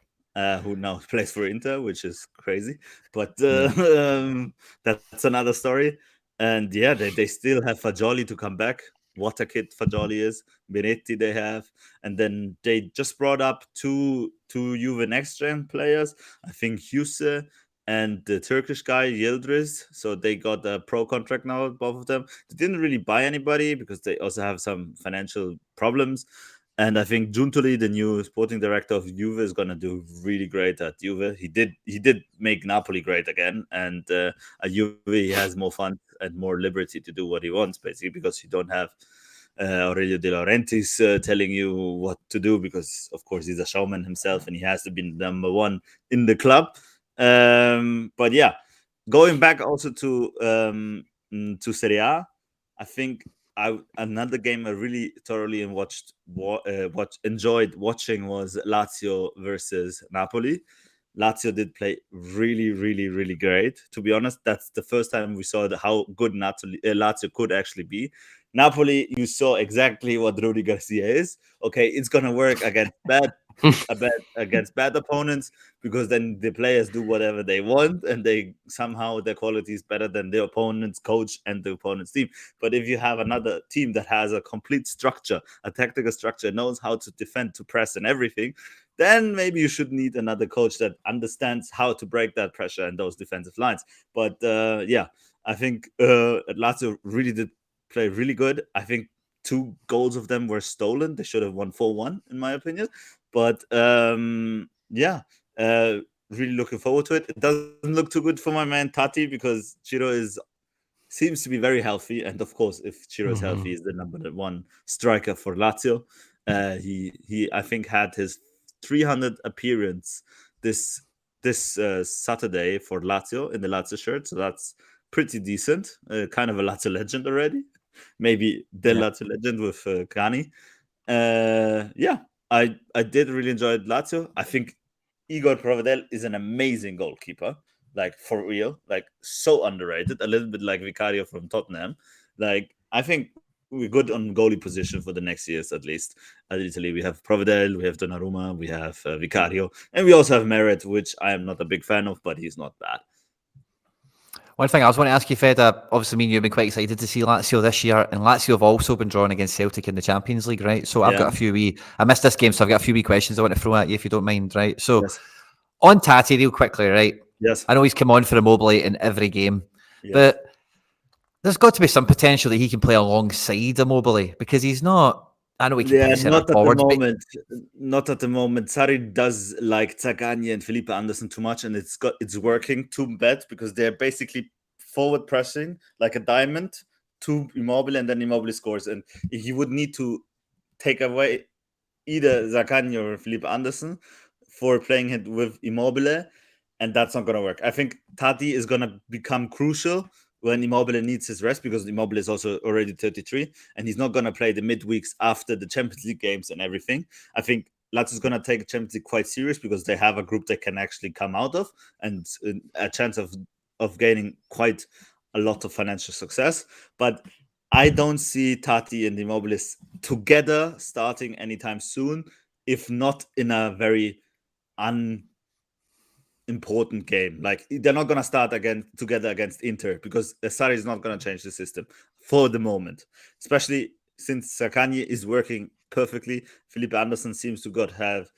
Who now plays for Inter, which is crazy, but that's another story. And yeah, they still have Fagioli to come back. What a kid Fagioli is. Benetti they have, and then they just brought up two Juve next gen players. I think Huse and the Turkish guy Yildiz. So they got a pro contract now, both of them. They didn't really buy anybody because they also have some financial problems. And I think Giuntoli, the new sporting director of Juve, is gonna do really great at Juve. He did make Napoli great again, and at Juve he has more fun and more liberty to do what he wants, basically, because you don't have Aurelio De Laurentiis telling you what to do, because of course he's a showman himself and he has to be number one in the club. But yeah, going back also to Serie A, I think another game I really thoroughly enjoyed watching was Lazio versus Napoli. Lazio did play really, really, really great. To be honest, that's the first time we saw how good Lazio could actually be. Napoli, you saw exactly what Rudy Garcia is. Okay, it's gonna work against bad opponents, because then the players do whatever they want, and they somehow their quality is better than the opponent's coach and the opponent's team. But if you have another team that has a complete structure, a tactical structure, knows how to defend, to press, and everything, then maybe you should need another coach that understands how to break that pressure and those defensive lines. But yeah, I think Lazio really did play really good. I think 2 goals of them were stolen. They should have won 4-1, in my opinion. But yeah, really looking forward to it. It doesn't look too good for my man Tati, because Ciro seems to be very healthy, and of course, if Ciro is healthy, he's the number 1 striker for Lazio. He I think had his 300 appearance this Saturday for Lazio in the Lazio shirt, so that's pretty decent. Kind of a Lazio legend already. Maybe the Lazio legend with Quinny. Yeah, I did really enjoy Lazio. I think Igor Provedel is an amazing goalkeeper, like for real, like so underrated. A little bit like Vicario from Tottenham. Like I think we're good on goalie position for the next years at least. At Italy, we have Provedel, we have Donnarumma, we have Vicario, and we also have Meret, which I am not a big fan of, but he's not bad. One thing I was want to ask you, Fedo, obviously me and you have been quite excited to see Lazio this year, and Lazio have also been drawn against Celtic in the Champions League, right? So I've got a few I missed this game, so I've got a few questions I want to throw at you if you don't mind, right? So on Tati real quickly, right? Yes. I know he's come on for Immobile in every game, but there's got to be some potential that he can play alongside Immobile, because he's not. I know he can play centre forward. Not at the moment. Sarri does like Zaganni and Felipe Anderson too much, and it's working too bad, because they're basically forward pressing like a diamond to Immobile, and then Immobile scores. And he would need to take away either Zaganni or Felipe Anderson for playing it with Immobile, and that's not going to work. I think Tati is going to become crucial when Immobile needs his rest, because Immobile is also already 33, and he's not going to play the midweeks after the Champions League games and everything. I think Lazio is going to take Champions League quite serious, because they have a group they can actually come out of, and a chance of gaining quite a lot of financial success. But I don't see Tati and Immobile together starting anytime soon, if not in a very important game. Like, they're not going to start together against Inter, because Sarri is not going to change the system for the moment, especially since Zaganni is working perfectly. Felipe Anderson seems to have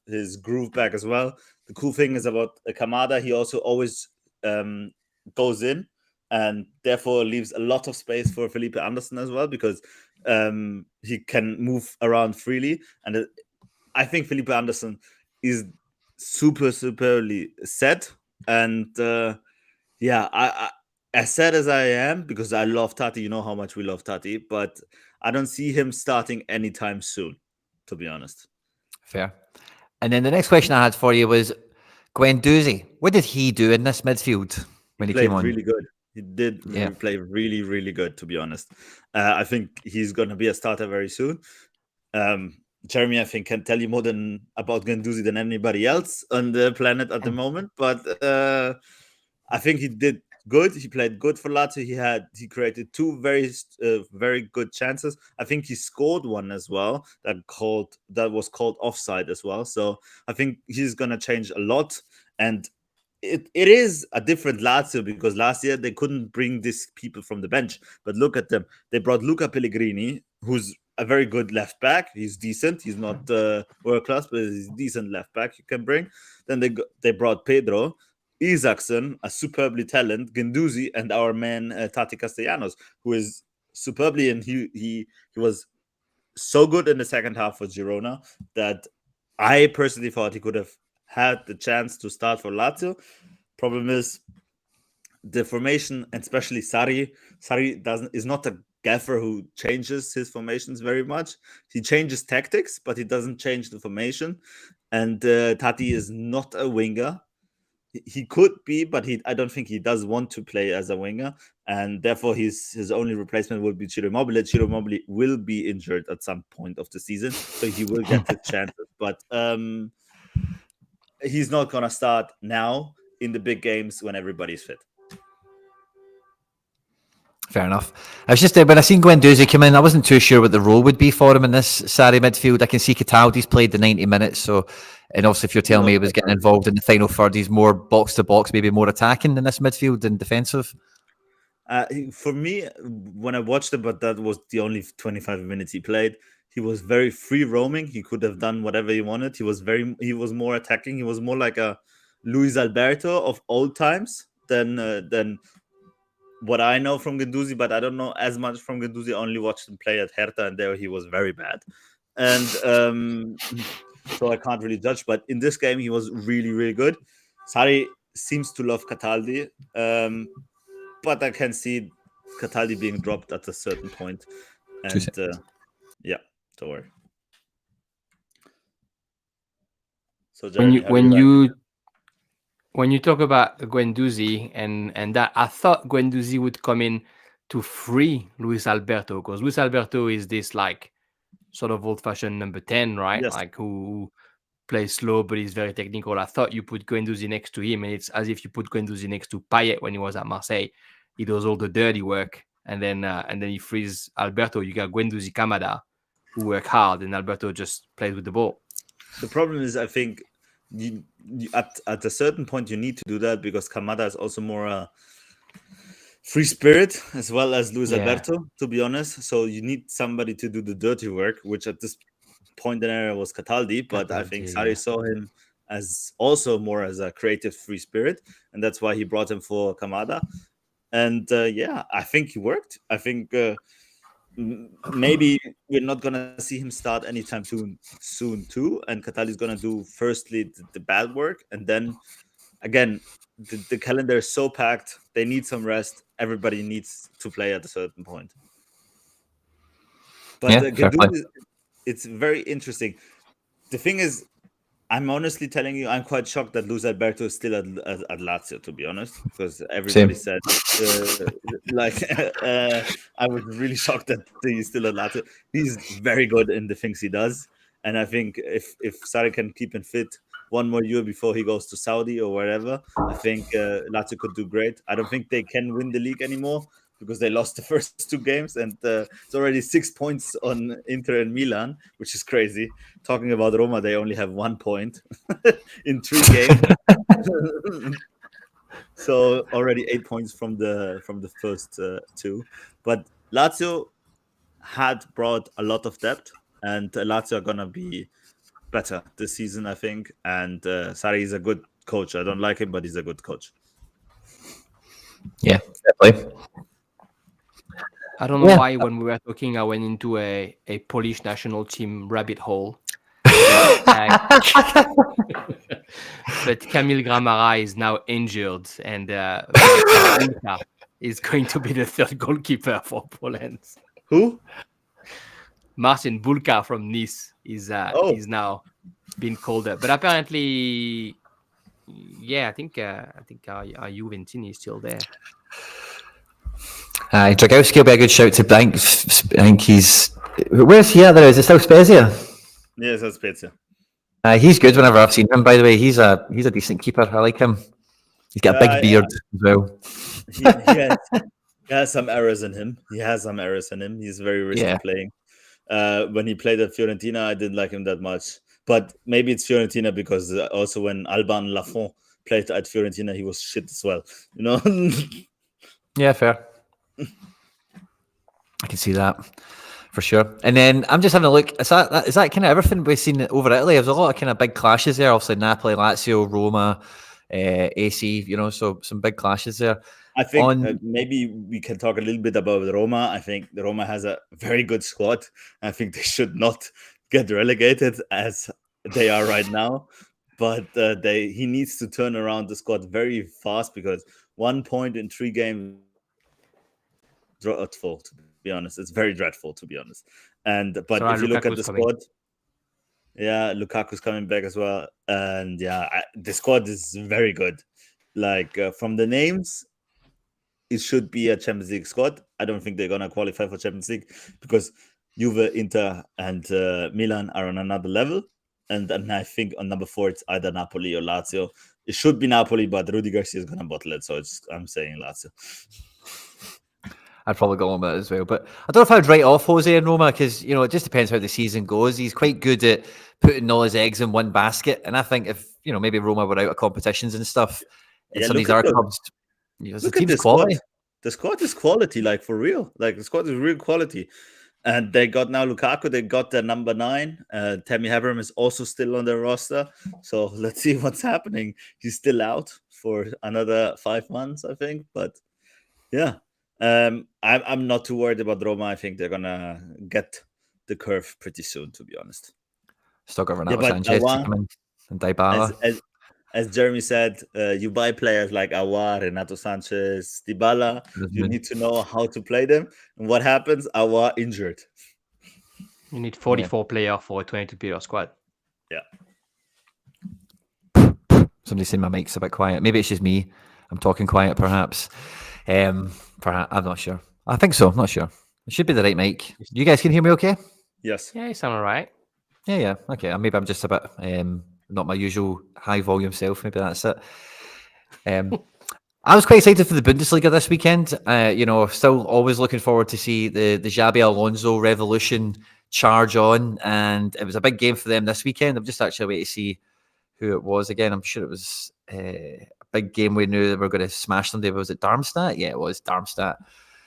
his groove back as well. The cool thing is about Kamada, he also always goes in, and therefore leaves a lot of space for Felipe Anderson as well, because he can move around freely. And I think Felipe Anderson is superly set. And I as sad as I am, because I love Tati, you know how much we love Tati, but I don't see him starting anytime soon, to be honest. Fair. And then the next question I had for you was Guendouzi. What did he do in this midfield when he came on? Really good. He did play really, really good, to be honest. I think he's going to be a starter very soon. Jeremy, I think, can tell you more about Guendouzi than anybody else on the planet at the moment. But I think he did good. He played good for Lazio. He created 2 very good chances. I think he scored one as well that was called offside as well. So I think he's gonna change a lot. And it is a different Lazio, because last year they couldn't bring these people from the bench. But look at them. They brought Luca Pellegrini, who's a very good left back. He's decent. He's not world class, but he's a decent left back you can bring. Then they brought Pedro, Isaacson, a superbly talented, Guendouzi, and our man Tati Castellanos, who is superbly, and he was so good in the second half for Girona that I personally thought he could have had the chance to start for Lazio. Problem is the formation, and especially Sarri. Sarri is not a gaffer who changes his formations very much. He changes tactics, but he doesn't change the formation. And Tati is not a winger. He could be, but I don't think he does want to play as a winger, and therefore his only replacement will be Ciro Immobile. Ciro Immobile will be injured at some point of the season, so he will get the chances. But he's not gonna start now in the big games when everybody's fit. Fair enough. I was just when I seen Guendouzi come in, I wasn't too sure what the role would be for him in this Sarri midfield. I can see Cataldi's played the 90 minutes, so and also if you're telling me he was getting involved in the final third, he's more box to box, maybe more attacking in this midfield than defensive. For me, when I watched it, but that was the only 25 minutes he played. He was very free roaming. He could have done whatever he wanted. He was more attacking. He was more like a Luis Alberto of old times than what I know from Guendouzi, but I don't know as much from Guendouzi. I only watched him play at Hertha, and there he was very bad. And so I can't really judge. But in this game, he was really, really good. Sarri seems to love Cataldi, but I can see Cataldi being dropped at a certain point. And yeah, don't worry. So Jeremy, when you talk about Guendouzi and that, I thought Guendouzi would come in to free Luis Alberto, because Luis Alberto is this like sort of old-fashioned number 10, right? Yes. Like who plays slow but he's very technical. I thought you put Guendouzi next to him, and it's as if you put Guendouzi next to Payet when he was at Marseille. He does all the dirty work, and then he frees Alberto. You got Guendouzi, Kamada, who work hard, and Alberto just plays with the ball. The problem is, I think you at a certain point you need to do that, because Kamada is also more a free spirit as well as Luis Alberto, to be honest. So you need somebody to do the dirty work, which at this point in the era was Cataldi, but I think Sarri saw him as also more as a creative free spirit, and that's why he brought him for Kamada. And I think he worked. I think maybe we're not gonna see him start anytime soon too, and Cataldi's gonna do firstly the bad work, and then again the calendar is so packed, they need some rest. Everybody needs to play at a certain point. But it's very interesting. The thing is, I'm honestly telling you, I'm quite shocked that Luis Alberto is still at Lazio, to be honest, because everybody said, I was really shocked that he's still at Lazio. He's very good in the things he does, and I think if Sarri can keep him fit one more year before he goes to Saudi or wherever, I think Lazio could do great. I don't think they can win the league anymore, because they lost the first two games, and it's already 6 points on Inter and Milan, which is crazy. Talking about Roma, they only have 1 point in 3 games. So already 8 points from the first 2. But Lazio had brought a lot of depth, and Lazio are gonna be better this season, I think. And Sarri is a good coach. I don't like him, but he's a good coach. Yeah, definitely. I don't know why when we were talking, I went into a Polish national team rabbit hole. But Kamil Gramara is now injured, and is going to be the third goalkeeper for Poland. Who? Marcin Bulka from Nice is now being called up. But apparently, I think our Juventini is still there. Dragowski will be a good shout to Bank. I think he's... Where's he at there? Is it still Spezia? Yes, that's Spezia. He's good whenever I've seen him, by the way. He's a decent keeper. I like him. He's got a big beard as well. He has some errors in him. He's very risky playing. When he played at Fiorentina, I didn't like him that much. But maybe it's Fiorentina, because also when Alban Lafont played at Fiorentina, he was shit as well. You know? Yeah, fair. I can see that for sure. And then I'm just having a look. Is that kind of everything we've seen over Italy? There's a lot of kind of big clashes there. Obviously, Napoli, Lazio, Roma, AC. You know, so some big clashes there. I think maybe we can talk a little bit about Roma. I think the Roma has a very good squad. I think they should not get relegated as they are right now. But he needs to turn around the squad very fast, because 1 point in 3 games is dreadful, to be honest. It's very dreadful, to be honest. But if you look at the squad, Lukaku's coming back as well. And the squad is very good. Like from the names, it should be a Champions League squad. I don't think they're gonna qualify for Champions League, because Juve, Inter, and Milan are on another level, and then I think on number 4 it's either Napoli or Lazio. It should be Napoli, but Rudy Garcia is gonna bottle it, so I'm saying Lazio. I'd probably go on with it as well. But I don't know if I'd write off Jose and Roma because, it just depends how the season goes. He's quite good at putting all his eggs in one basket. And I think if, maybe Roma were out of competitions and stuff, and some of these other clubs, the team's quality. Squad. The squad is quality, like for real. Like the squad is real quality. And they got now Lukaku, they got their number 9. Tammy Abraham is also still on their roster. So let's see what's happening. He's still out for another 5 months, I think. But yeah. I'm not too worried about Roma. I think they're gonna get the curve pretty soon, to be honest. Still got Renato Sanchez to come in and Dybala. As Jeremy said, you buy players like Aouar, Renato Sanchez, Dybala. You need to know how to play them. And what happens? Aouar injured. You need 44 players for a 22-player squad. Yeah. Somebody saying my mic's a bit quiet. Maybe it's just me. I'm talking quiet, perhaps. Perhaps I'm not sure. I think so. I'm not sure. It should be the right mic. You guys can hear me okay? Yes. Yeah, you sound all right. Yeah. Okay. Maybe I'm just a bit not my usual high volume self. Maybe that's it. I was quite excited for the Bundesliga this weekend. Still always looking forward to see the Xabi Alonso revolution charge on, and it was a big game for them this weekend. I'm just actually waiting to see who it was again. I'm sure it was a big game. We knew they were going to smash them. Was it Darmstadt? Yeah, it was Darmstadt.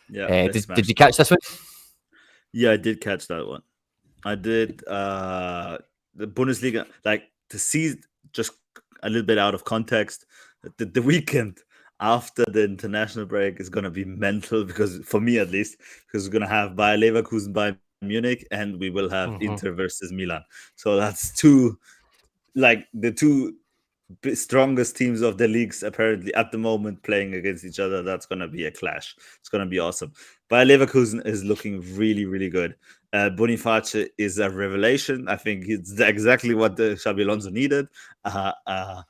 Yeah. Did you catch this one? Yeah, I did catch that one. I did. The Bundesliga, like to see just a little bit out of context, the weekend after the international break is going to be mental because, for me at least, because we're going to have Bayer Leverkusen, Bayern Munich, and we will have Inter versus Milan. So that's the two strongest teams of the leagues apparently at the moment playing against each other. That's going to be a clash. It's going to be awesome. Bayer Leverkusen is looking really, really good. Boniface is a revelation. I think it's exactly what the Xabi Alonso needed. A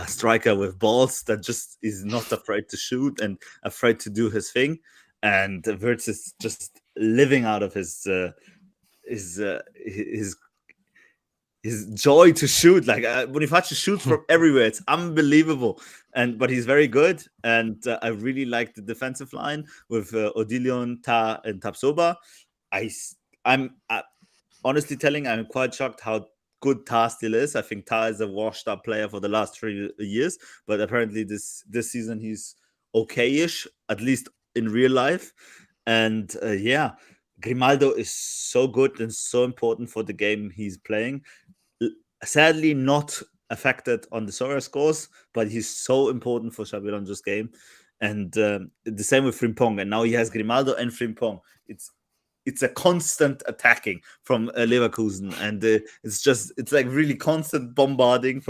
striker with balls that just is not afraid to shoot and afraid to do his thing. And Wirtz is just living out of his joy to shoot. Like Boniface shoots from everywhere. It's unbelievable. But he's very good. And I really like the defensive line with Odilion, Ta, and Tapsoba. I'm honestly telling, I'm quite shocked how good Ta still is. I think Ta is a washed-up player for the last 3 years, but apparently this season he's okay-ish, at least in real life. And Grimaldo is so good and so important for the game he's playing. Sadly, not affected on the Sorare scores, but he's so important for Xabi Alonso's game. And the same with Frimpong. And now he has Grimaldo and Frimpong. It's a constant attacking from Leverkusen, and it's like really constant bombarding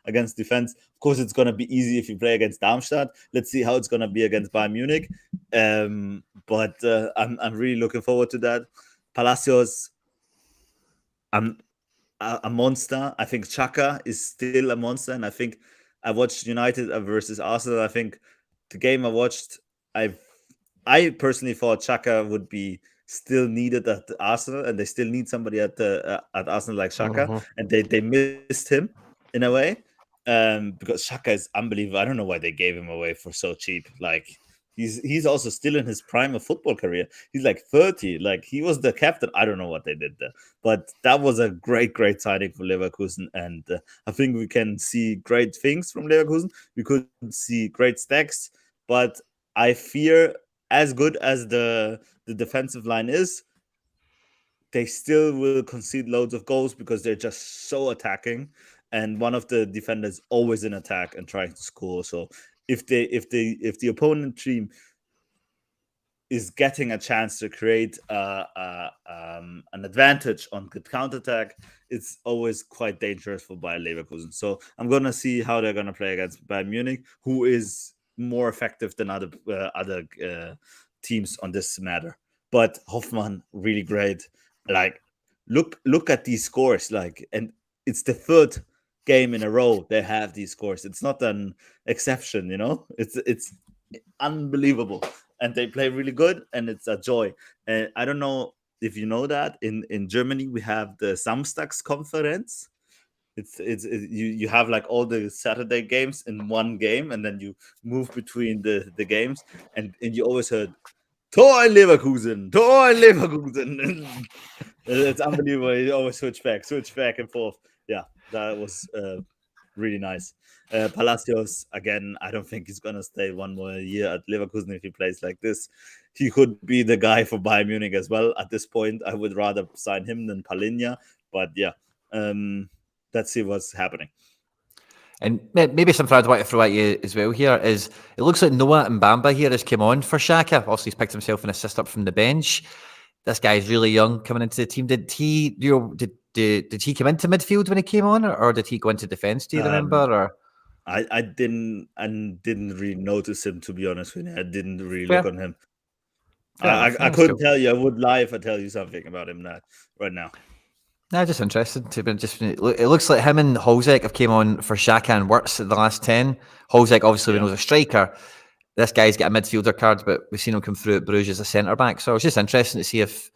against defense. Of course, it's going to be easy if you play against Darmstadt. Let's see how it's going to be against Bayern Munich. But I'm really looking forward to that. Palacios, a monster. I think Xhaka is still a monster, and I think I watched United versus Arsenal. I think the game I watched, I personally thought Xhaka would be still needed at Arsenal, and they still need somebody at Arsenal like Xhaka, and they missed him in a way, because Xhaka is unbelievable. I don't know why they gave him away for so cheap. Like he's also still in his prime of football career. He's like 30. Like he was the captain. I don't know what they did there, but that was a great signing for Leverkusen, and I think we can see great things from Leverkusen. We could see great stacks, but I fear, as good as the defensive line is, they still will concede loads of goals because they're just so attacking, and one of the defenders always in attack and trying to score. So if the opponent team is getting a chance to create an advantage on the counterattack, it's always quite dangerous for Bayer Leverkusen. So I'm gonna see how they're gonna play against Bayern Munich, who is more effective than other teams on this matter. But Hoffmann, really great. Like, look at these scores. Like, and it's the third game in a row they have these scores. It's not an exception, It's unbelievable, and they play really good, and it's a joy. And I don't know if you know that in Germany we have the Samstagskonferenz, You have like all the Saturday games in one game, and then you move between the games, and you always heard Tor in Leverkusen, Tor in Leverkusen. It's unbelievable. You always switch back and forth. Yeah, that was really nice. Palacios, again, I don't think he's gonna stay one more year at Leverkusen if he plays like this. He could be the guy for Bayern Munich as well. At this point, I would rather sign him than Palinha. But yeah, let's see what's happening. And maybe something I'd want to throw at you as well here is it looks like Noah Mbamba here has come on for Xhaka. Obviously, he's picked himself an assist up from the bench. This guy's really young coming into the team. Did he, did he come into midfield when he came on, or did he go into defence? Do you remember? Or I didn't really notice him, to be honest with you. I didn't really Fair. look on him. Fair I enough. couldn't Cool. tell you. I would lie if I tell you something about him right now. No, just interested to be just. It looks like him and Holzek have came on for Xhaka and Wirtz at the last 10. Holzek obviously we know is a striker. This guy's got a midfielder card, but we've seen him come through at Bruges as a centre back. So it's just interesting to see if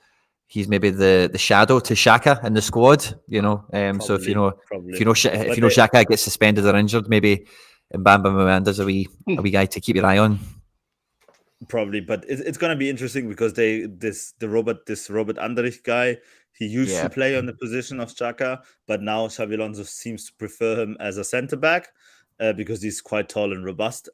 he's maybe the shadow to Xhaka in the squad. You know, so if you know Xhaka gets suspended or injured, maybe Mbamba Miranda's a wee guy to keep your eye on. Probably, but it's gonna be interesting because this Robert Anderich guy, he used to play on the position of Xhaka, but now Xabi Alonso seems to prefer him as a centre back because he's quite tall and robust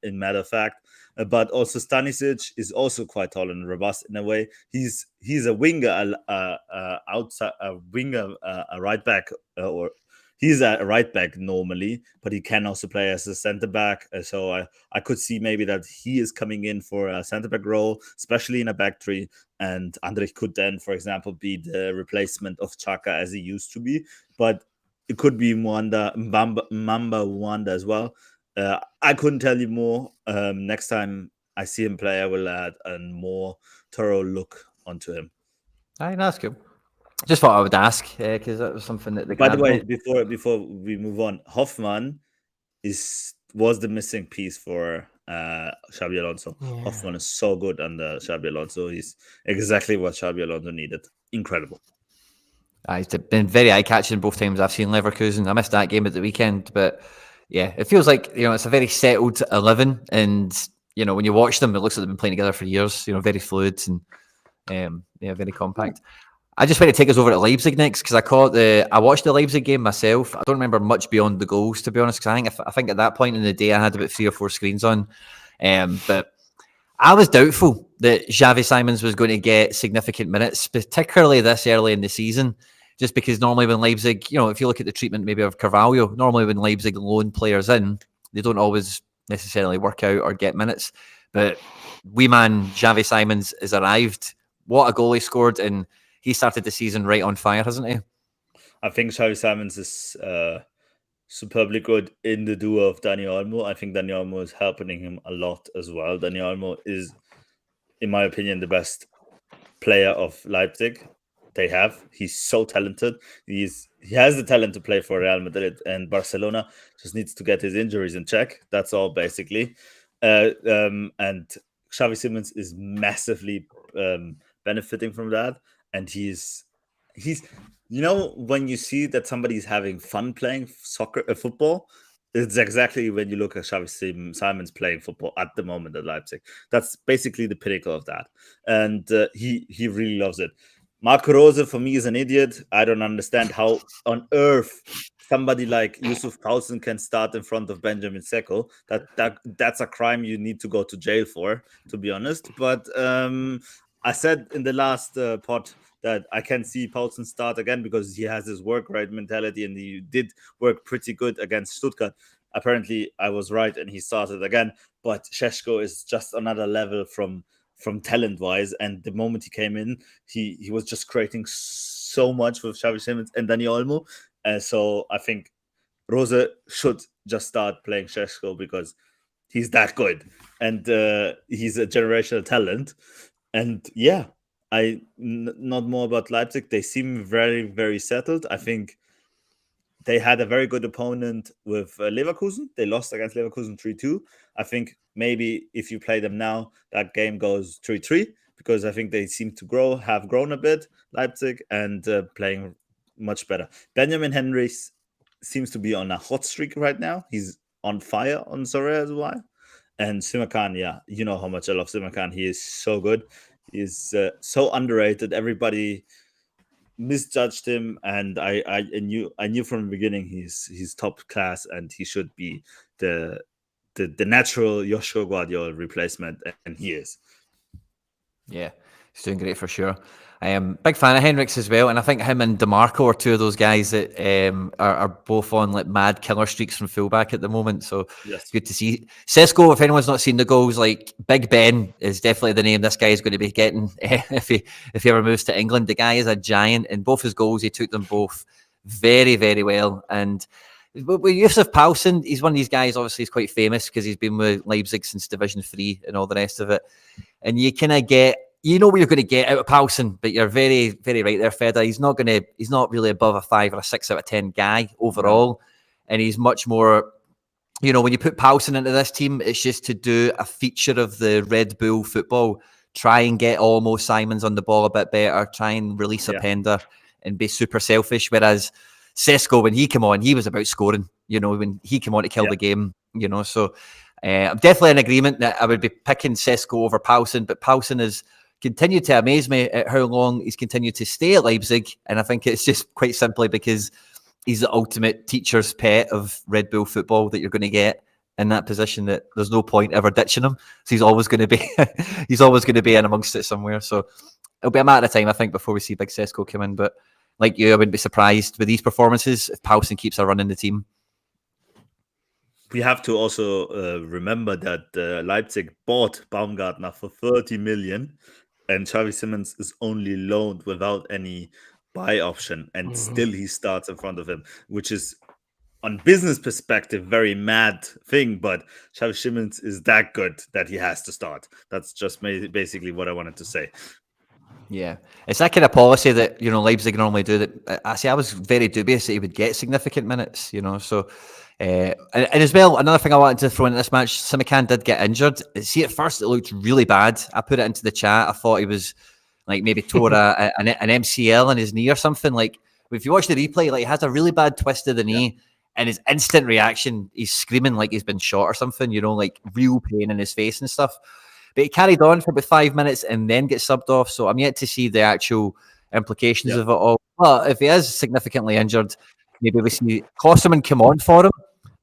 in matter of fact. But also Stanisic is also quite tall and robust in a way. He's a winger, outside a winger, a right back, or he's a right back normally, but he can also play as a centre back. So I could see maybe that he is coming in for a centre back role, especially in a back three. And Andrich could then, for example, be the replacement of Xhaka as he used to be. But it could be Mamba Wanda as well. I couldn't tell you more. Next time I see him play, I will add a more thorough look onto him. Aye, that's cool. Just thought I would ask because that was something that. By the way, before we move on, Hoffman was the missing piece for Xabi Alonso. Yeah. Hoffman is so good under Xabi Alonso. He's exactly what Xabi Alonso needed. Incredible. He's been very eye-catching both times I've seen Leverkusen. I missed that game at the weekend, but yeah, it feels like it's a very settled 11, and when you watch them, it looks like they've been playing together for years. Very fluid and very compact. I just want to take us over to Leipzig next because I watched the Leipzig game myself. I don't remember much beyond the goals, to be honest, because I think at that point in the day I had about 3 or 4 screens on. But I was doubtful that Xavi Simons was going to get significant minutes, particularly this early in the season, just because normally when Leipzig, if you look at the treatment maybe of Carvalho, normally when Leipzig loan players in, they don't always necessarily work out or get minutes. But wee man Xavi Simons has arrived. What a goal he scored, and he started the season right on fire, hasn't he? I think Xavi Simons is superbly good in the duo of Dani Olmo. I think Dani Olmo is helping him a lot as well. Dani Olmo is, in my opinion, the best player of Leipzig they have. He's so talented. He has the talent to play for Real Madrid, and Barcelona just needs to get his injuries in check. That's all, basically. And Xavi Simons is massively benefiting from that. And he's when you see that somebody's having fun playing football, it's exactly when you look at Xavi Simons playing football at the moment at Leipzig. That's basically the pinnacle of that. And he really loves it. Marco Rose, for me, is an idiot. I don't understand how on earth somebody like Yusuf Poulsen can start in front of Benjamin Seco. That's a crime you need to go to jail for, to be honest. But I said in the last pod that I can see Poulsen start again because he has his work rate mentality and he did work pretty good against Stuttgart. Apparently, I was right and he started again. But Šeško is just another level from talent-wise. And the moment he came in, he was just creating so much with Xavi Simons and Dani Olmo. So I think Rose should just start playing Šeško because he's that good. And he's a generational talent. And yeah, not more about Leipzig. They seem very, very settled. I think they had a very good opponent with Leverkusen. They lost against Leverkusen 3-2. I think maybe if you play them now, that game goes 3-3 because I think they seem to have grown a bit, Leipzig, and playing much better. Benjamin Henrys seems to be on a hot streak right now. He's on fire on Sorare as well. And Simakan, yeah, you know how much I love Simakan. He is so good. He's so underrated. Everybody misjudged him, and I knew from the beginning he's top class, and he should be the natural Joshua Guardiola replacement, and he is. Yeah, he's doing great for sure. I am big fan of Henrik's as well, and I think him and DeMarco are two of those guys that are both on like mad killer streaks from fullback at the moment. So Yes. good to see. Sesko, if anyone's not seen the goals, like Big Ben is definitely the name this guy is going to be getting if he ever moves to England. The guy is a giant, and both his goals he took them both very, very well. And with Yusuf Poulsen, he's one of these guys. Obviously, he's quite famous because he's been with Leipzig since Division 3 and all the rest of it. And you kind of get, you know what you're going to get out of Poulsen, but you're very, very right there, Fedo. He's not really above a 5 or a 6 out of 10 guy overall. And he's much more, you know, when you put Poulsen into this team, it's just to do a feature of the Red Bull football, try and get almost Simons on the ball a bit better, try and release a Pender and be super selfish. Whereas Sesko, when he came on, he was about scoring, you know, when he came on to kill the game, you know, so I'm definitely in agreement that I would be picking Sesko over Poulsen, but Poulsen has continued to amaze me at how long he's continued to stay at Leipzig, and I think it's just quite simply because he's the ultimate teacher's pet of Red Bull football that you're going to get in that position, that there's no point ever ditching him. So he's always going to be he's always going to be in amongst it somewhere. So it'll be a matter of time, I think, before we see Big Sesko come in. But like you, I wouldn't be surprised with these performances if Poulsen keeps a run in the team. We have to also remember that Leipzig bought Baumgartner for 30 million, and Xavi Simons is only loaned without any buy option, and still he starts in front of him, which is, on business perspective, very mad thing. But Xavi Simons is that good that he has to start. That's just basically what I wanted to say. Yeah, it's that kind of policy that, you know, Leipzig normally do. That I was very dubious that he would get significant minutes, you know. So, and as well, another thing I wanted to throw into this match, Simakan did get injured. See, at first it looked really bad. I put it into the chat. I thought he was like maybe tore an MCL in his knee or something. Like, if you watch the replay, like he has a really bad twist of the knee, and his instant reaction, he's screaming like he's been shot or something, you know, like real pain in his face and stuff. But he carried on for about 5 minutes and then gets subbed off. So I'm yet to see the actual implications of it all. But if he is significantly injured, maybe we see Klosterman come on for him.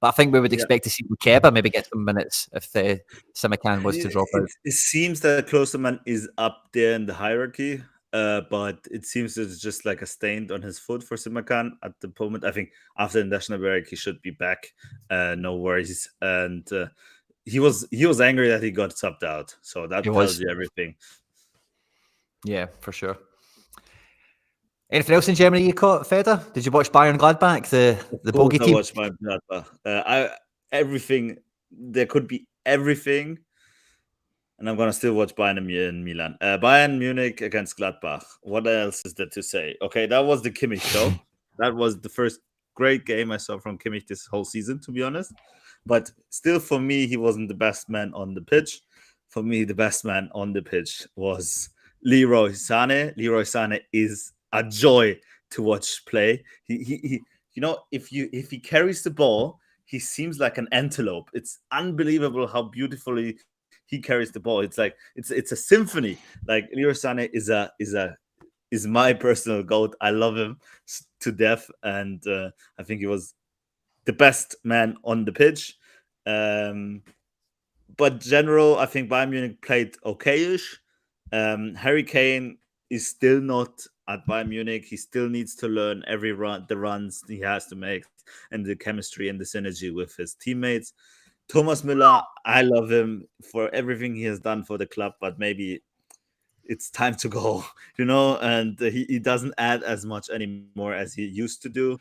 But I think we would expect to see Mukeba maybe get some minutes if Simakan was to drop out. It seems that Klosterman is up there in the hierarchy, but it seems it's just like a stain on his foot for Simakan at the moment. I think after the national break, he should be back. No worries. And he was angry that he got subbed out. So that tells you everything. Yeah, for sure. Anything else in Germany you caught, Fedo? Did you watch Bayern Gladbach, the bogey team? I watched Bayern Gladbach. Everything. There could be everything, and I'm gonna still watch Bayern and Milan. Bayern Munich against Gladbach. What else is there to say? Okay, that was the Kimmich show. That was the first great game I saw from Kimmich this whole season, to be honest. But still, for me, he wasn't the best man on the pitch. For me, the best man on the pitch was Leroy Sané. Leroy Sané is a joy to watch play. He you know, if he carries the ball, he seems like an antelope. It's unbelievable how beautifully he carries the ball. It's like it's a symphony. Like Leroy Sané is my personal goat. I love him to death, and I think he was the best man on the pitch. But general, I think Bayern Munich played okayish. Harry Kane is still not at Bayern Munich. He still needs to learn the runs he has to make, and the chemistry and the synergy with his teammates. Thomas Müller, I love him for everything he has done for the club, but maybe it's time to go, you know, and he doesn't add as much anymore as he used to do.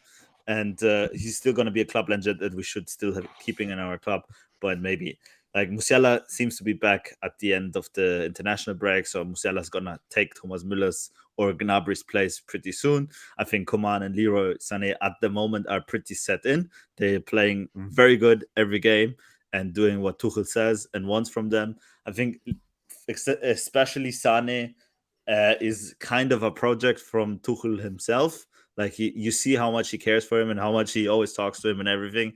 And he's still going to be a club legend that we should still have keeping in our club, but maybe like Musiala seems to be back at the end of the international break, so Musiala's going to take Thomas Müller's or Gnabry's place pretty soon. I think Coman and Leroy Sané at the moment are pretty set in. They're playing very good every game and doing what Tuchel says and wants from them. I think especially Sané is kind of a project from Tuchel himself. Like you see how much he cares for him and how much he always talks to him and everything.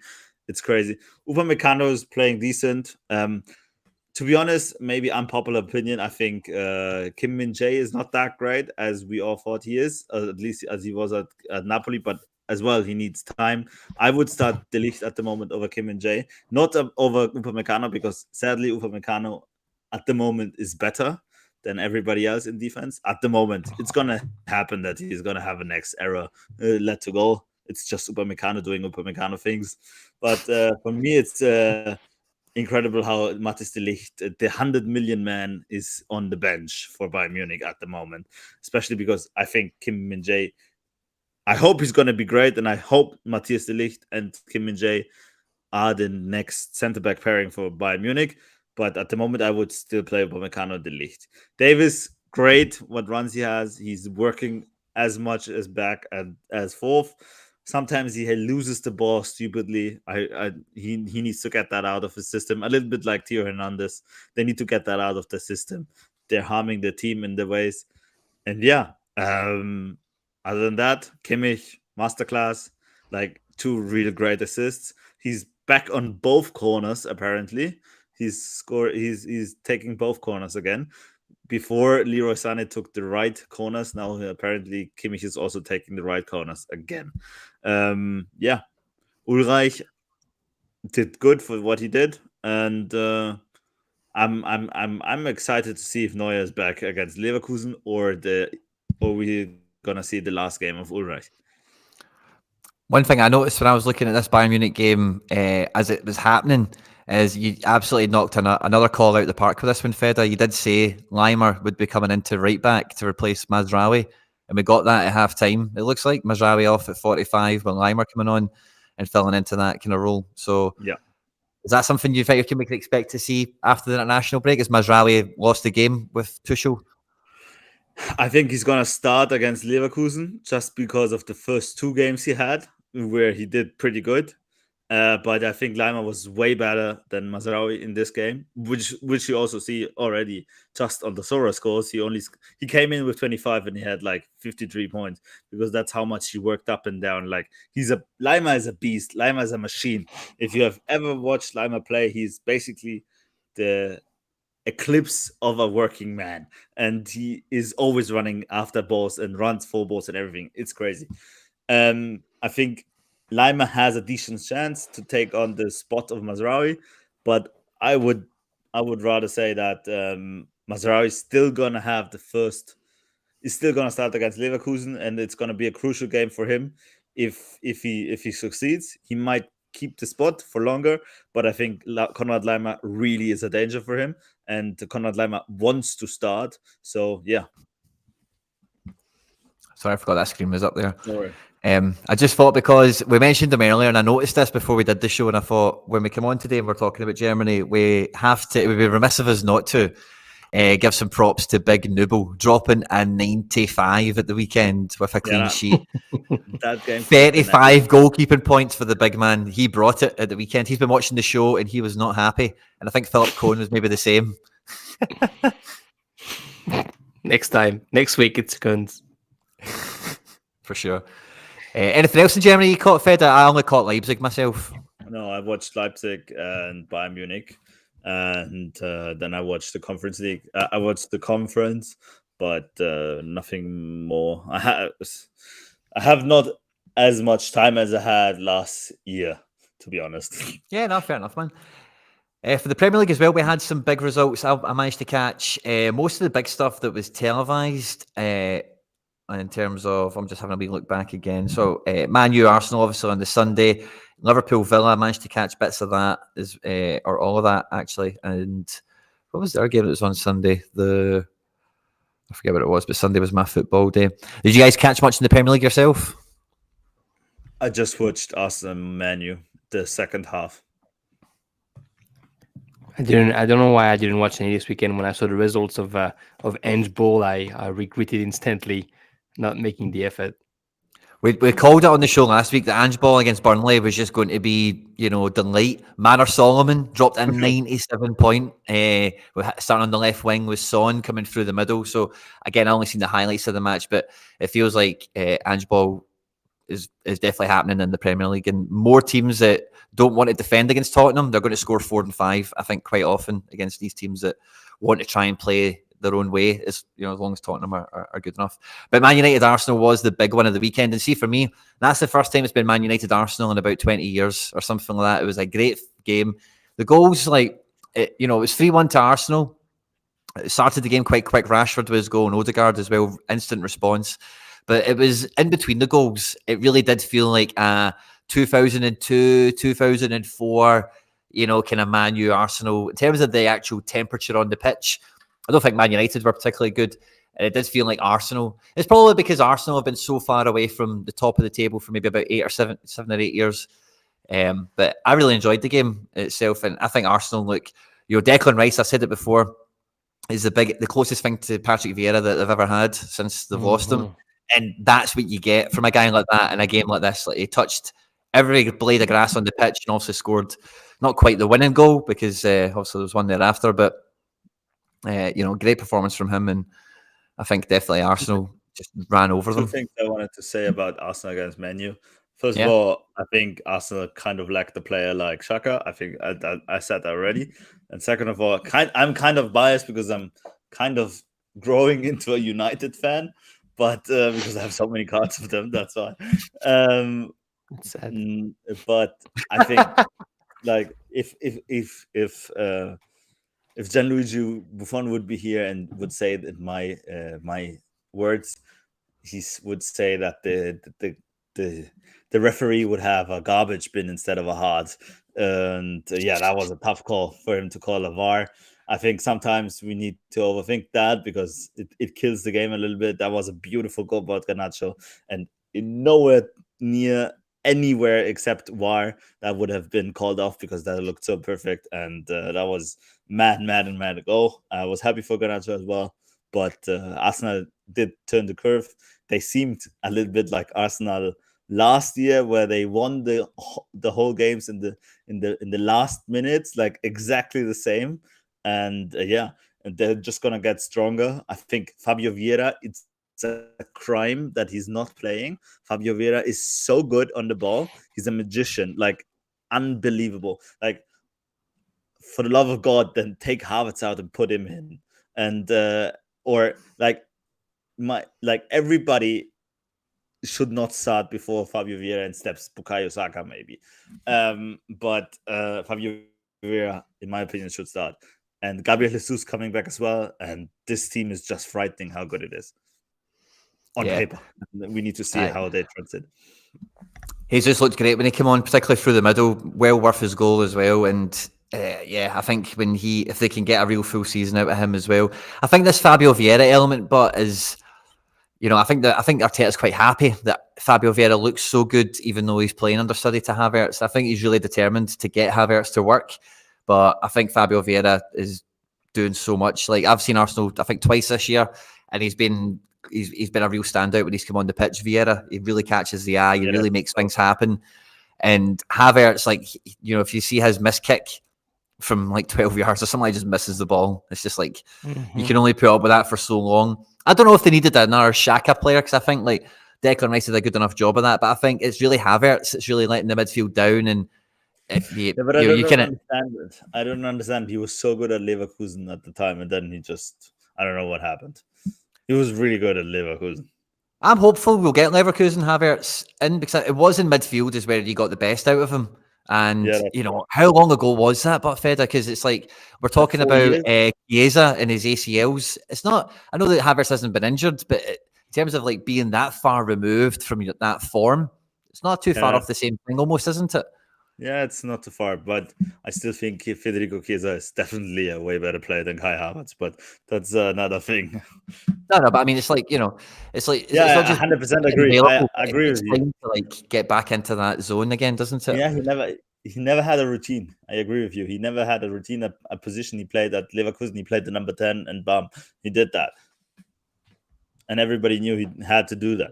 It's crazy. Upamecano is playing decent. To be honest, maybe unpopular opinion, I think Kim Min-jae is not that great as we all thought he is, at least as he was at Napoli, but as well, he needs time. I would start De Ligt at the moment over Kim Min-jae, not over Upamecano, because sadly, Upamecano at the moment is better than everybody else in defense. At the moment, it's going to happen that he's going to have a next error let to go. It's just Upamecano doing Upamecano things. But for me, it's incredible how Matthijs de Ligt, the 100 million man, is on the bench for Bayern Munich at the moment, especially because I think Kim Min-jae, I hope he's going to be great, and I hope Matthijs de Ligt and Kim Min-jae are the next centre-back pairing for Bayern Munich. But at the moment, I would still play Upamecano de Ligt. Davis, great what runs he has. He's working as much as back and as forth. Sometimes he loses the ball stupidly. He needs to get that out of his system. A little bit like Theo Hernandez. They need to get that out of the system. They're harming the team in the ways. And yeah, other than that, Kimmich, masterclass, like 2 really great assists. He's back on both corners, apparently. He's taking both corners again. Before, Leroy Sané took the right corners. Now, apparently, Kimmich is also taking the right corners again. Yeah, Ulreich did good for what he did, and I'm excited to see if Neuer is back against Leverkusen, or we're gonna see the last game of Ulreich. One thing I noticed when I was looking at this Bayern Munich game as it was happening is you absolutely knocked another call out the park with this one, Fedo. You did say Leimer would be coming into right back to replace Mazraoui, and we got that at half time. It looks like Mazraoui off at 45 with Leimer coming on and filling into that kind of role. So yeah, is that something you think we can expect to see after the international break? As Mazraoui lost the game with Tuchel? I think he's gonna start against Leverkusen just because of the first 2 games he had, where he did pretty good. But I think Leimer was way better than Mazraoui in this game, which you also see already just on the Sorare scores. He came in with 25 and he had like 53 points, because that's how much he worked up and down. Like Leimer is a beast. Leimer is a machine. If you have ever watched Leimer play, he's basically the eclipse of a working man, and he is always running after balls and runs full balls and everything. It's crazy. I think Leimer has a decent chance to take on the spot of Mazraoui, but I would rather say that Mazraoui is still gonna have is still gonna start against Leverkusen, and it's gonna be a crucial game for him. If he succeeds, he might keep the spot for longer, but I think Konrad Leimer really is a danger for him, and Konrad Leimer wants to start. So yeah. Sorry, I forgot that screen was up there. Sorry. I just thought, because we mentioned them earlier and I noticed this before we did the show, and I thought when we come on today and we're talking about Germany, it would be remiss of us not to give some props to Big Nubel, dropping a 95 at the weekend with a clean sheet. That game, 35 goalkeeping points for the big man. He brought it at the weekend. He's been watching the show and he was not happy. And I think Philip Cohn was maybe the same. Next week it's guns. For sure. Anything else in Germany you caught, Fed? I only caught Leipzig myself. No, I watched Leipzig and Bayern Munich, and then I watched the Conference League. I watched the conference, but nothing more. I have not as much time as I had last year, to be honest. Yeah, no, fair enough, man. For the Premier League as well, we had some big results. I managed to catch most of the big stuff that was televised. In terms of, I'm just having a wee look back again. So, Man U, Arsenal, obviously on the Sunday. Liverpool, Villa, I managed to catch bits of that, or all of that actually. And what was the other game that was on Sunday? I forget what it was, but Sunday was my football day. Did you guys catch much in the Premier League yourself? I just watched Arsenal and Man U, the second half. I don't know why I didn't watch any this weekend. When I saw the results of Ange Ball, I regretted instantly not making the effort. We called it on the show last week that Ange Ball against Burnley was just going to be, delight. Manor Solomon dropped a 97 point. Starting on the left wing with Son coming through the middle. So again, I only seen the highlights of the match, but it feels like Ange Ball is definitely happening in the Premier League, and more teams that don't want to defend against Tottenham, they're going to score 4 and 5. I think quite often against these teams that want to try and play their own way, as long as Tottenham are good enough. But Man United Arsenal was the big one of the weekend, and see, for me, that's the first time it's been Man United Arsenal in about 20 years or something like that. It was a great game. The goals, it was 3-1 to Arsenal. It started the game quite quick. Rashford was goal and Odegaard as well, instant response. But it was in between the goals. It really did feel like 2002, 2004, kind of Man U Arsenal. In terms of the actual temperature on the pitch, I don't think Man United were particularly good. And it did feel like Arsenal. It's probably because Arsenal have been so far away from the top of the table for maybe about 7 or 8 years. But I really enjoyed the game itself. And I think Arsenal look, Declan Rice, I said it before, is the closest thing to Patrick Vieira that they've ever had since they've lost him. And that's what you get from a guy like that in a game like this. Like, he touched every blade of grass on the pitch and also scored not quite the winning goal because obviously there was one thereafter, but great performance from him. And I think definitely Arsenal just ran over them. Two things I wanted to say about Arsenal against Man U. First of all, I think Arsenal kind of lacked a player like Xhaka. I think I said that already. And second of all, I'm kind of biased because I'm kind of growing into a United fan, but because I have so many cards of them, that's why. It's sad. But I think like if Gianluigi Buffon would be here and would say that my words, he would say that the referee would have a garbage bin instead of a heart. And that was a tough call for him to call a VAR. I think sometimes we need to overthink that because it kills the game a little bit. That was a beautiful goal by Garnacho, and nowhere near anywhere except VAR that would have been called off because that looked so perfect. And that was mad goal. I was happy for Garnacho as well, but Arsenal did turn the curve. They seemed a little bit like Arsenal last year, where they won the whole games in the last minutes, like exactly the same. And and they're just gonna get stronger. I think Fabio Vieira, it's a crime that he's not playing. Fabio Vieira is so good on the ball. He's a magician, like unbelievable. Like, for the love of God, then take Havertz out and put him in, and or everybody should not start before Fabio Vieira and steps Bukayo Saka maybe. But Fabio Vieira, in my opinion, should start. And Gabriel Jesus coming back as well. And this team is just frightening how good it is on paper. We need to see how they transit. Jesus looked great when he came on, particularly through the middle. Well worth his goal as well. And I think if they can get a real full season out of him as well. I think this Fabio Vieira element, but is, I think Arteta's quite happy that Fabio Vieira looks so good, even though he's playing understudy to Havertz. I think he's really determined to get Havertz to work. But I think Fabio Vieira is doing so much. Like, I've seen Arsenal, I think, twice this year, and he's been a real standout when he's come on the pitch. Vieira, he really catches the eye. He really makes things happen. And Havertz, if you see his miss kick from 12 yards or something, he just misses the ball. It's just you can only put up with that for so long. I don't know if they needed another Xhaka player, because I think Declan Rice did a good enough job of that. But I think it's really Havertz. It's really letting the midfield down. And if I don't understand it. I don't understand. He was so good at Leverkusen at the time, and then I don't know what happened. He was really good at Leverkusen. I'm hopeful we'll get Leverkusen Havertz in, because it was in midfield is where he got the best out of him. And, how long ago was that, but Fedo? Because it's we're talking about Chiesa and his ACLs. It's not, I know that Havertz hasn't been injured, but in terms of being that far removed from that form, it's not too far off the same thing almost, isn't it? Yeah, it's not too far, but I still think Federico Chiesa is definitely a way better player than Kai Havertz, but that's another thing. No, but I mean, it's it's not just 100% agree. I agree with you. To get back into that zone again, doesn't it? Yeah, he never had a routine. I agree with you. He never had a routine, a position he played at Leverkusen. He played the number 10, and bam, he did that. And everybody knew he had to do that.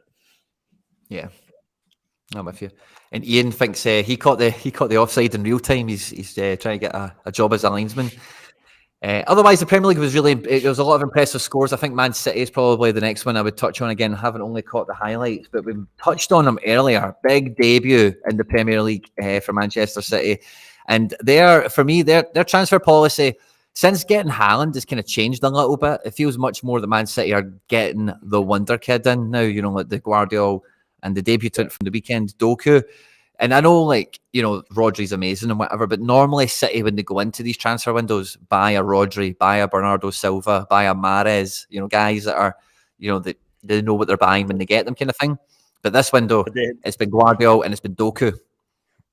Yeah. I'm with you. And Ian thinks he caught the offside in real time. He's trying to get a job as a linesman. Otherwise, the Premier League was it was a lot of impressive scores. I think Man City is probably the next one I would touch on again. I haven't only caught the highlights, but we touched on them earlier. Big debut in the Premier League for Manchester City. And for me, their transfer policy, since getting Haaland, has kind of changed a little bit. It feels much more that Man City are getting the wonder kid in now, like the Guardiola and the debutant from the weekend, Doku. And I know, Rodri's amazing and whatever, but normally City, when they go into these transfer windows, buy a Rodri, buy a Bernardo Silva, buy a Mahrez, guys that are, that they know what they're buying when they get them kind of thing. But this window, it's been Guardiola and it's been Doku.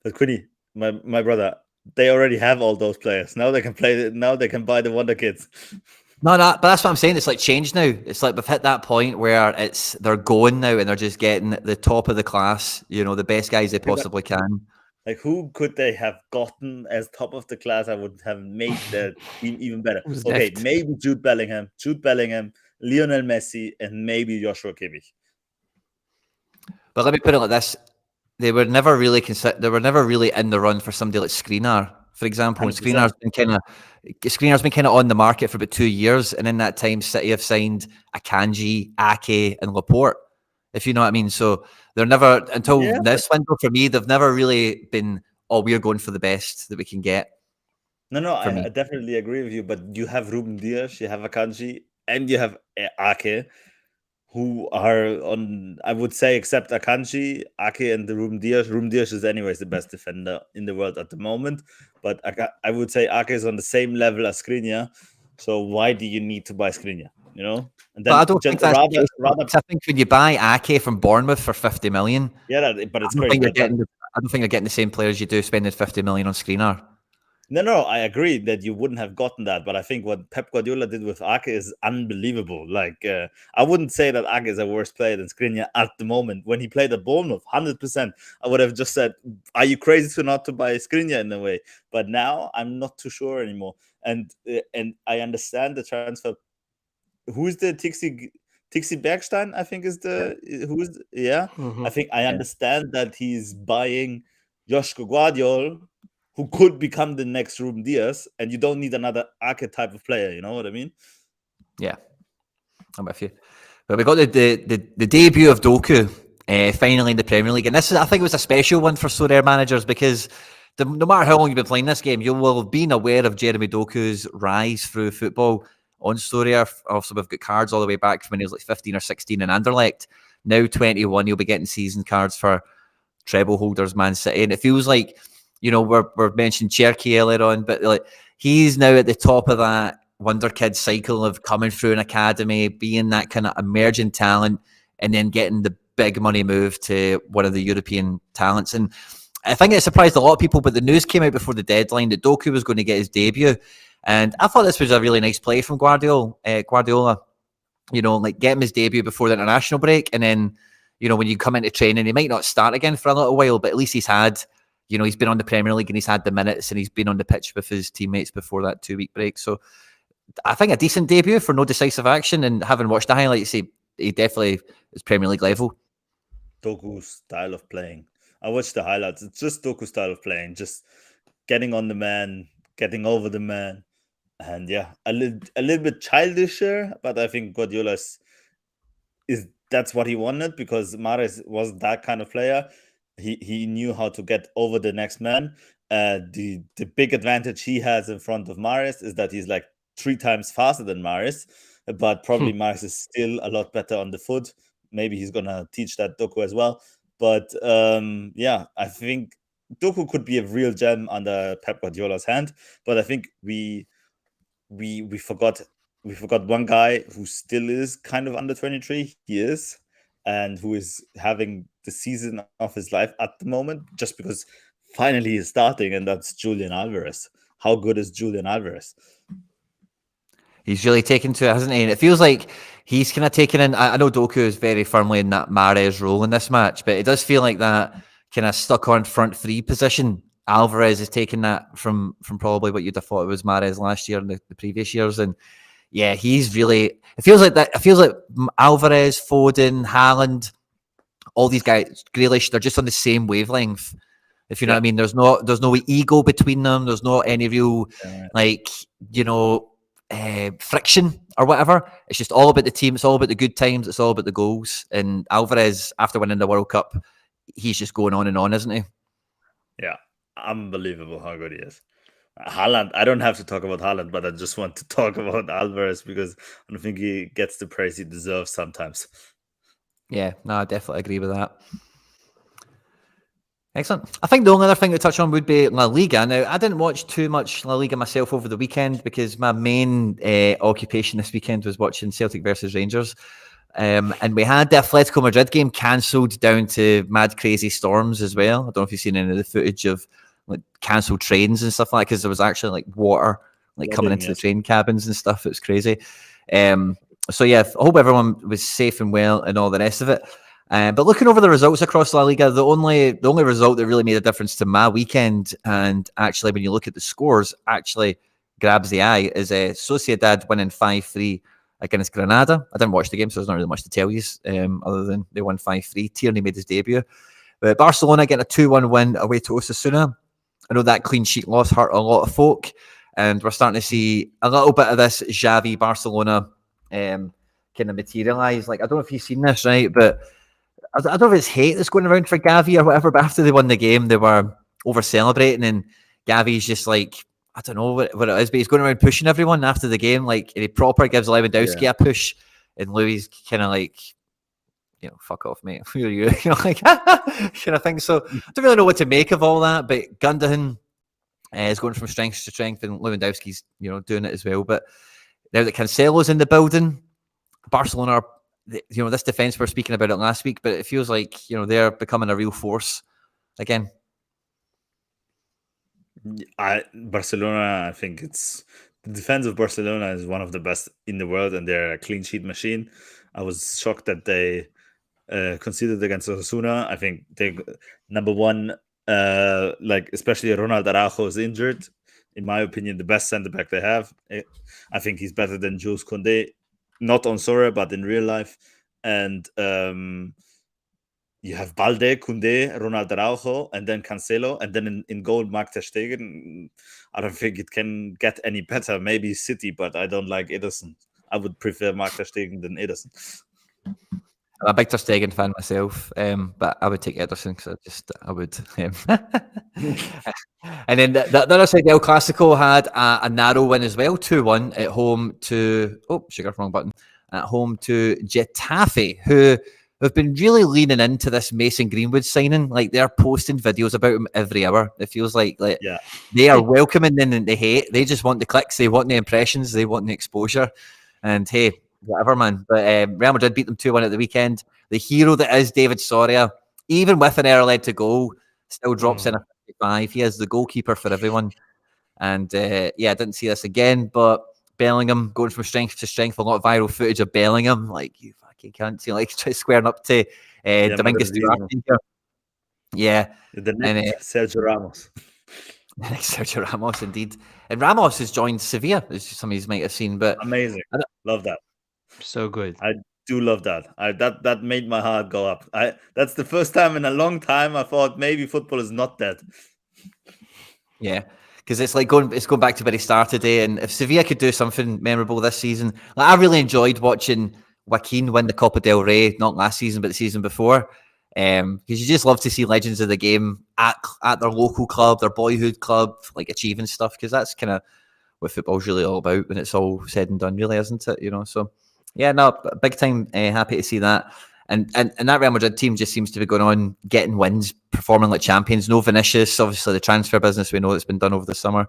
But Quinny, my brother, they already have all those players. Now they can now they can buy the wonder kids. No, but that's what I'm saying. It's changed now. It's we've hit that point where they're going now and they're just getting the top of the class, the best guys they possibly can. Who could they have gotten as top of the class? I would have made the team even better. Okay, maybe Jude Bellingham, Lionel Messi, and maybe Joshua Kimmich. But let me put it like this: they were never really in the run for somebody like Skriniar, for example. 100%. Skriniar's been kind of on the market for about 2 years, and in that time, City have signed Akanji, Ake, and Laporte. If you know what I mean. So they're never this window for me. They've never really been. Oh, we're going for the best that we can get. No, I definitely agree with you. But you have Ruben Dias, you have Akanji, and you have Ake, who are on, I would say, except Akanji, Ake, and the Ruben Dias. Ruben Dias is anyways the best defender in the world at the moment. But I would say Ake is on the same level as Skriniar. So why do you need to buy Skriniar? And then but I don't think that's I think when you buy Ake from Bournemouth for 50 million, but it's crazy. I don't think you're getting the same players you do spending 50 million on Skriniar. No, I agree that you wouldn't have gotten that, but I think what Pep Guardiola did with Ake is unbelievable. I wouldn't say that Ake is a worse player than Skriniar at the moment. When he played at Bournemouth, 100%, I would have just said, "Are you crazy not to buy Skriniar in a way?" But now I'm not too sure anymore, and I understand the transfer. Who's the Tixi Bergstein? I think is I think I understand that he's buying Joshua Guardiola, who could become the next Ruben Dias, and you don't need another archetype of player. You know what I mean? Yeah, I'm with you. But we got the debut of Doku finally in the Premier League, and I think it was a special one for Sorare managers because no matter how long you've been playing this game, you will have been aware of Jeremy Doku's rise through football on Sorare. Also, we've got cards all the way back from when he was 15 or 16 in Anderlecht. Now 21, you'll be getting season cards for treble holders Man City, and it feels like, we're mentioning Cherky earlier on, but he's now at the top of that wonder kid cycle of coming through an academy, being that kind of emerging talent, and then getting the big money move to one of the European talents. And I think it surprised a lot of people, but the news came out before the deadline that Doku was going to get his debut. And I thought this was a really nice play from Guardiola, get him his debut before the international break. And then, when you come into training, he might not start again for a little while, but at least he's had, he's been on the Premier League and he's had the minutes and he's been on the pitch with his teammates before that 2-week break. So I think a decent debut for no decisive action, and having watched the highlights, he definitely is Premier League level. Doku's style of playing. I watched the highlights. It's just Doku's style of playing, just getting on the man, getting over the man. And a little bit childisher, but I think Guardiola that's what he wanted, because Mahrez was that kind of player. He knew how to get over the next man. The big advantage he has in front of Mahrez is that he's 3 times faster than Mahrez, but probably Mahrez is still a lot better on the foot. Maybe he's gonna teach that Doku as well. But I think Doku could be a real gem under Pep Guardiola's hand. But I think we forgot one guy who still is kind of under 23. He is, and who is having the season of his life at the moment, just because finally he's starting, and that's Julian Alvarez. How good is Julian Alvarez? He's really taken to it, hasn't he? And it feels like he's kind of taken in. I know Doku is very firmly in that Mahrez role in this match, but it does feel like that kind of stuck on front three position. Alvarez is taking that from probably what you'd have thought it was Mahrez last year and the previous years. And yeah, he's really, it feels like Alvarez, Foden, Haaland, all these guys, Grealish, they're just on the same wavelength. If you know what I mean, there's no ego between them. There's not any real friction or whatever. It's just all about the team. It's all about the good times. It's all about the goals. And Alvarez, after winning the World Cup, he's just going on and on, isn't he? Yeah, unbelievable how good he is. Haaland, I don't have to talk about Haaland, but I just want to talk about Alvarez because I don't think he gets the praise he deserves sometimes. Yeah, no, I definitely agree with that. Excellent. I think the only other thing to touch on would be La Liga. Now, I didn't watch too much La Liga myself over the weekend because my main occupation this weekend was watching Celtic versus Rangers. And we had the Atletico Madrid game cancelled down to mad crazy storms as well. I don't know if you've seen any of the footage of like cancelled trains and stuff like that, because there was actually like water like coming into the train cabins and stuff. It was crazy. So yeah, I hope everyone was safe and well and all the rest of it. But looking over the results across La Liga, the only result that really made a difference to my weekend, and actually when you look at the scores, actually grabs the eye, is Sociedad winning 5-3 against Granada. I didn't watch the game, so there's not really much to tell you, other than they won 5-3. Tierney made his debut. But Barcelona getting a 2-1 win away to Osasuna. I know that clean sheet loss hurt a lot of folk, and we're starting to see a little bit of this Xavi Barcelona kind of materialise. Like, I don't know if you've seen this, right, but I don't know if it's hate that's going around for Gavi or whatever, but after they won the game, they were over celebrating, and Gavi's just like, I don't know what it is, but he's going around pushing everyone after the game. Like, he proper gives Lewandowski a push, and Louis kind of like, you know, fuck off, mate. Who are you? You know, like, kind of thing. So I don't really know what to make of all that, but Gundogan is going from strength to strength, and Lewandowski's, you know, doing it as well. But now that Cancelo's in the building, Barcelona are, you know, this defense, we're speaking about it last week, but it feels like, you know, they're becoming a real force again. Barcelona, I think it's the defense of Barcelona is one of the best in the world, and they're a clean sheet machine. I was shocked that they conceded against Osasuna. I think they number one, like especially Ronald Araujo is injured. In my opinion, the best centre back they have. I think he's better than Jules Koundé, not on Sorare, but in real life. And you have Balde, Koundé, Ronald Araujo, and then Cancelo, and then in goal, Mark ter Stegen. I don't think it can get any better. Maybe City, but I don't like Ederson. I would prefer Mark ter Stegen than Ederson. I'm a big ter Stegen fan myself, but I would take Ederson because I would. And then the other side, El Clasico had a narrow win as well, 2-1 at home to, wrong button, at home to Getafe, who have been really leaning into this Mason Greenwood signing. Like, they're posting videos about him every hour. It feels like they are welcoming in the hate. They just want the clicks, they want the impressions, they want the exposure. And hey, whatever, man. But Real Madrid beat them 2-1 at the weekend. The hero that is David Soria, even with an error led to goal, still drops in a 55. He is the goalkeeper for everyone. And I didn't see this again, but Bellingham going from strength to strength. A lot of viral footage of Bellingham, like, you fucking can't see, like, squaring up to Dominguez. Yeah. The next Sergio Ramos. Sergio Ramos, indeed. And Ramos has joined Sevilla, as some of you might have seen. But amazing. Love that. So good. I do love that. That made my heart go up. That's the first time in a long time I thought maybe football is not dead. Yeah, because it's like going back to where he started, and if Sevilla could do something memorable this season, like, I really enjoyed watching Joaquin win the Copa del Rey, not last season but the season before, because you just love to see legends of the game at their local club, their boyhood club, like, achieving stuff, because that's kind of what football's really all about when it's all said and done, really, isn't it? You know, so yeah, no, big time happy to see that. And that Real Madrid team just seems to be going on, getting wins, performing like champions. No Vinicius, obviously the transfer business we know that's been done over the summer.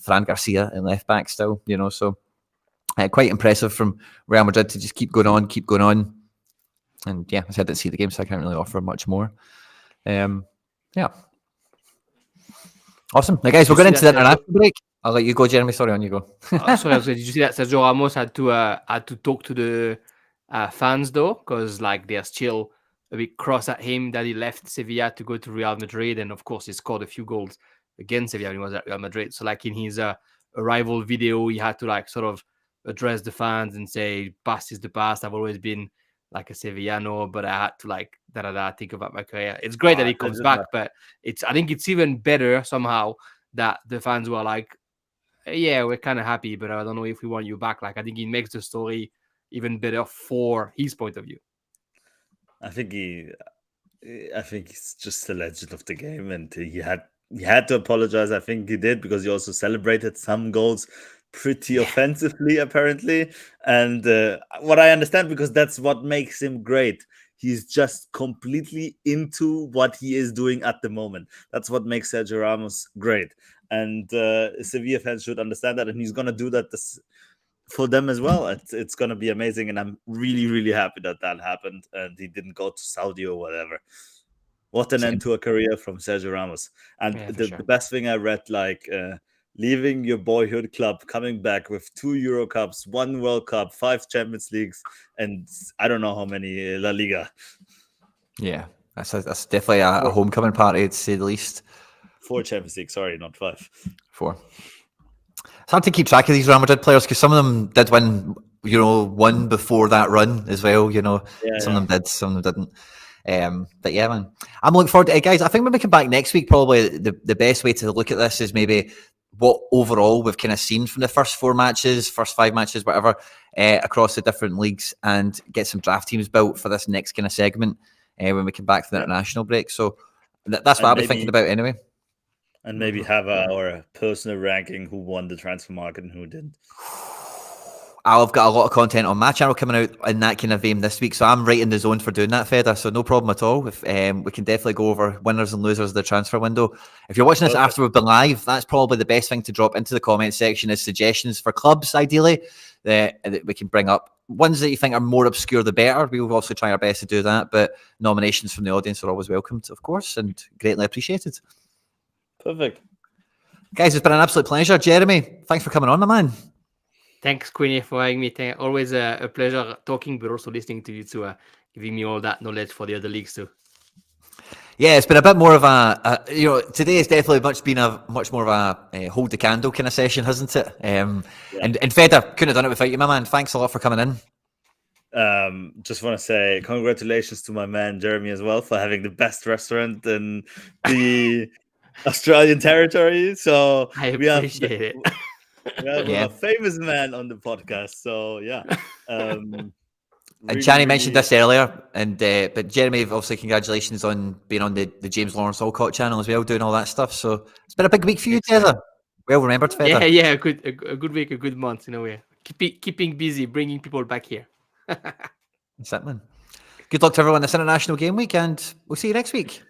Fran Garcia in left back still, you know, so quite impressive from Real Madrid to just keep going on. And yeah, I said I didn't see the game, so I can't really offer much more. Yeah. Awesome. Now, guys, we're going into the international break. I'll let you go, Jeremy. Sorry, on you go. Sorry, did you see that Sergio Ramos had to talk to the fans though, because like they're still a bit cross at him that he left Sevilla to go to Real Madrid, and of course he scored a few goals against Sevilla when he was at Real Madrid. So like in his arrival video, he had to like sort of address the fans and say, "Past is the past. I've always been like a Sevillano, but I had to like think about my career." It's great that he comes back, but I think it's even better somehow that the fans were like, yeah, we're kind of happy, but I don't know if we want you back. Like, I think it makes the story even better for his point of view. I think he's just a legend of the game, and he had to apologize. I think he did, because he also celebrated some goals pretty offensively, apparently. And what I understand, because that's what makes him great. He's just completely into what he is doing at the moment. That's what makes Sergio Ramos great. And Sevilla fans should understand that, and he's gonna do that for them as well. It's going to be amazing, and I'm really, really happy that happened, and he didn't go to Saudi or whatever. What an end to a career from Sergio Ramos. And Yeah, for the sure. best thing I read, like leaving your boyhood club, coming back with 2 Euro Cups, 1 World Cup, 5 Champions Leagues, and I don't know how many La Liga. Yeah, that's definitely a homecoming party, to say the least. 4 Champions League, sorry, not 5. 4. It's hard to keep track of these Real Madrid players, because some of them did win, one before that run as well. Some of them did, some of them didn't. But yeah, man, I'm looking forward to it, guys. I think when we come back next week, probably the best way to look at this is maybe what overall we've kind of seen from the first 4 matches, first 5 matches, whatever, across the different leagues, and get some draft teams built for this next kind of segment when we come back to the international break. So that's what I'll be thinking about anyway. And maybe have our personal ranking, who won the transfer market and who didn't. I've got a lot of content on my channel coming out in that kind of vein this week, so I'm right in the zone for doing that, Fedo, so no problem at all. If we can definitely go over winners and losers of the transfer window. If you're watching this after we've been live, that's probably the best thing to drop into the comment section, is suggestions for clubs, ideally, that we can bring up. Ones that you think are more obscure, the better. We will also try our best to do that, but nominations from the audience are always welcomed, of course, and greatly appreciated. Perfect. Guys, it's been an absolute pleasure. Jeremy, thanks for coming on, my man. Thanks, Quinny, for having me. Always a pleasure talking, but also listening to you too, giving me all that knowledge for the other leagues too. Yeah, it's been a bit more of today has definitely been a much more of a hold the candle kind of session, hasn't it? And Fedo, couldn't have done it without you, my man. Thanks a lot for coming in. Just want to say congratulations to my man Jeremy as well, for having the best restaurant in the Australian territory. So I appreciate it. We have a famous man on the podcast. So yeah. And Chani mentioned this earlier, and but Jeremy, obviously, congratulations on being on the James Lawrence Alcott channel as well, doing all that stuff. So it's been a big week for you, Fedo. Well remembered, Fedo. Yeah, a good week, a good month in a way. Keeping busy, bringing people back here. That's it, man. Good luck to everyone this international game week, and we'll see you next week.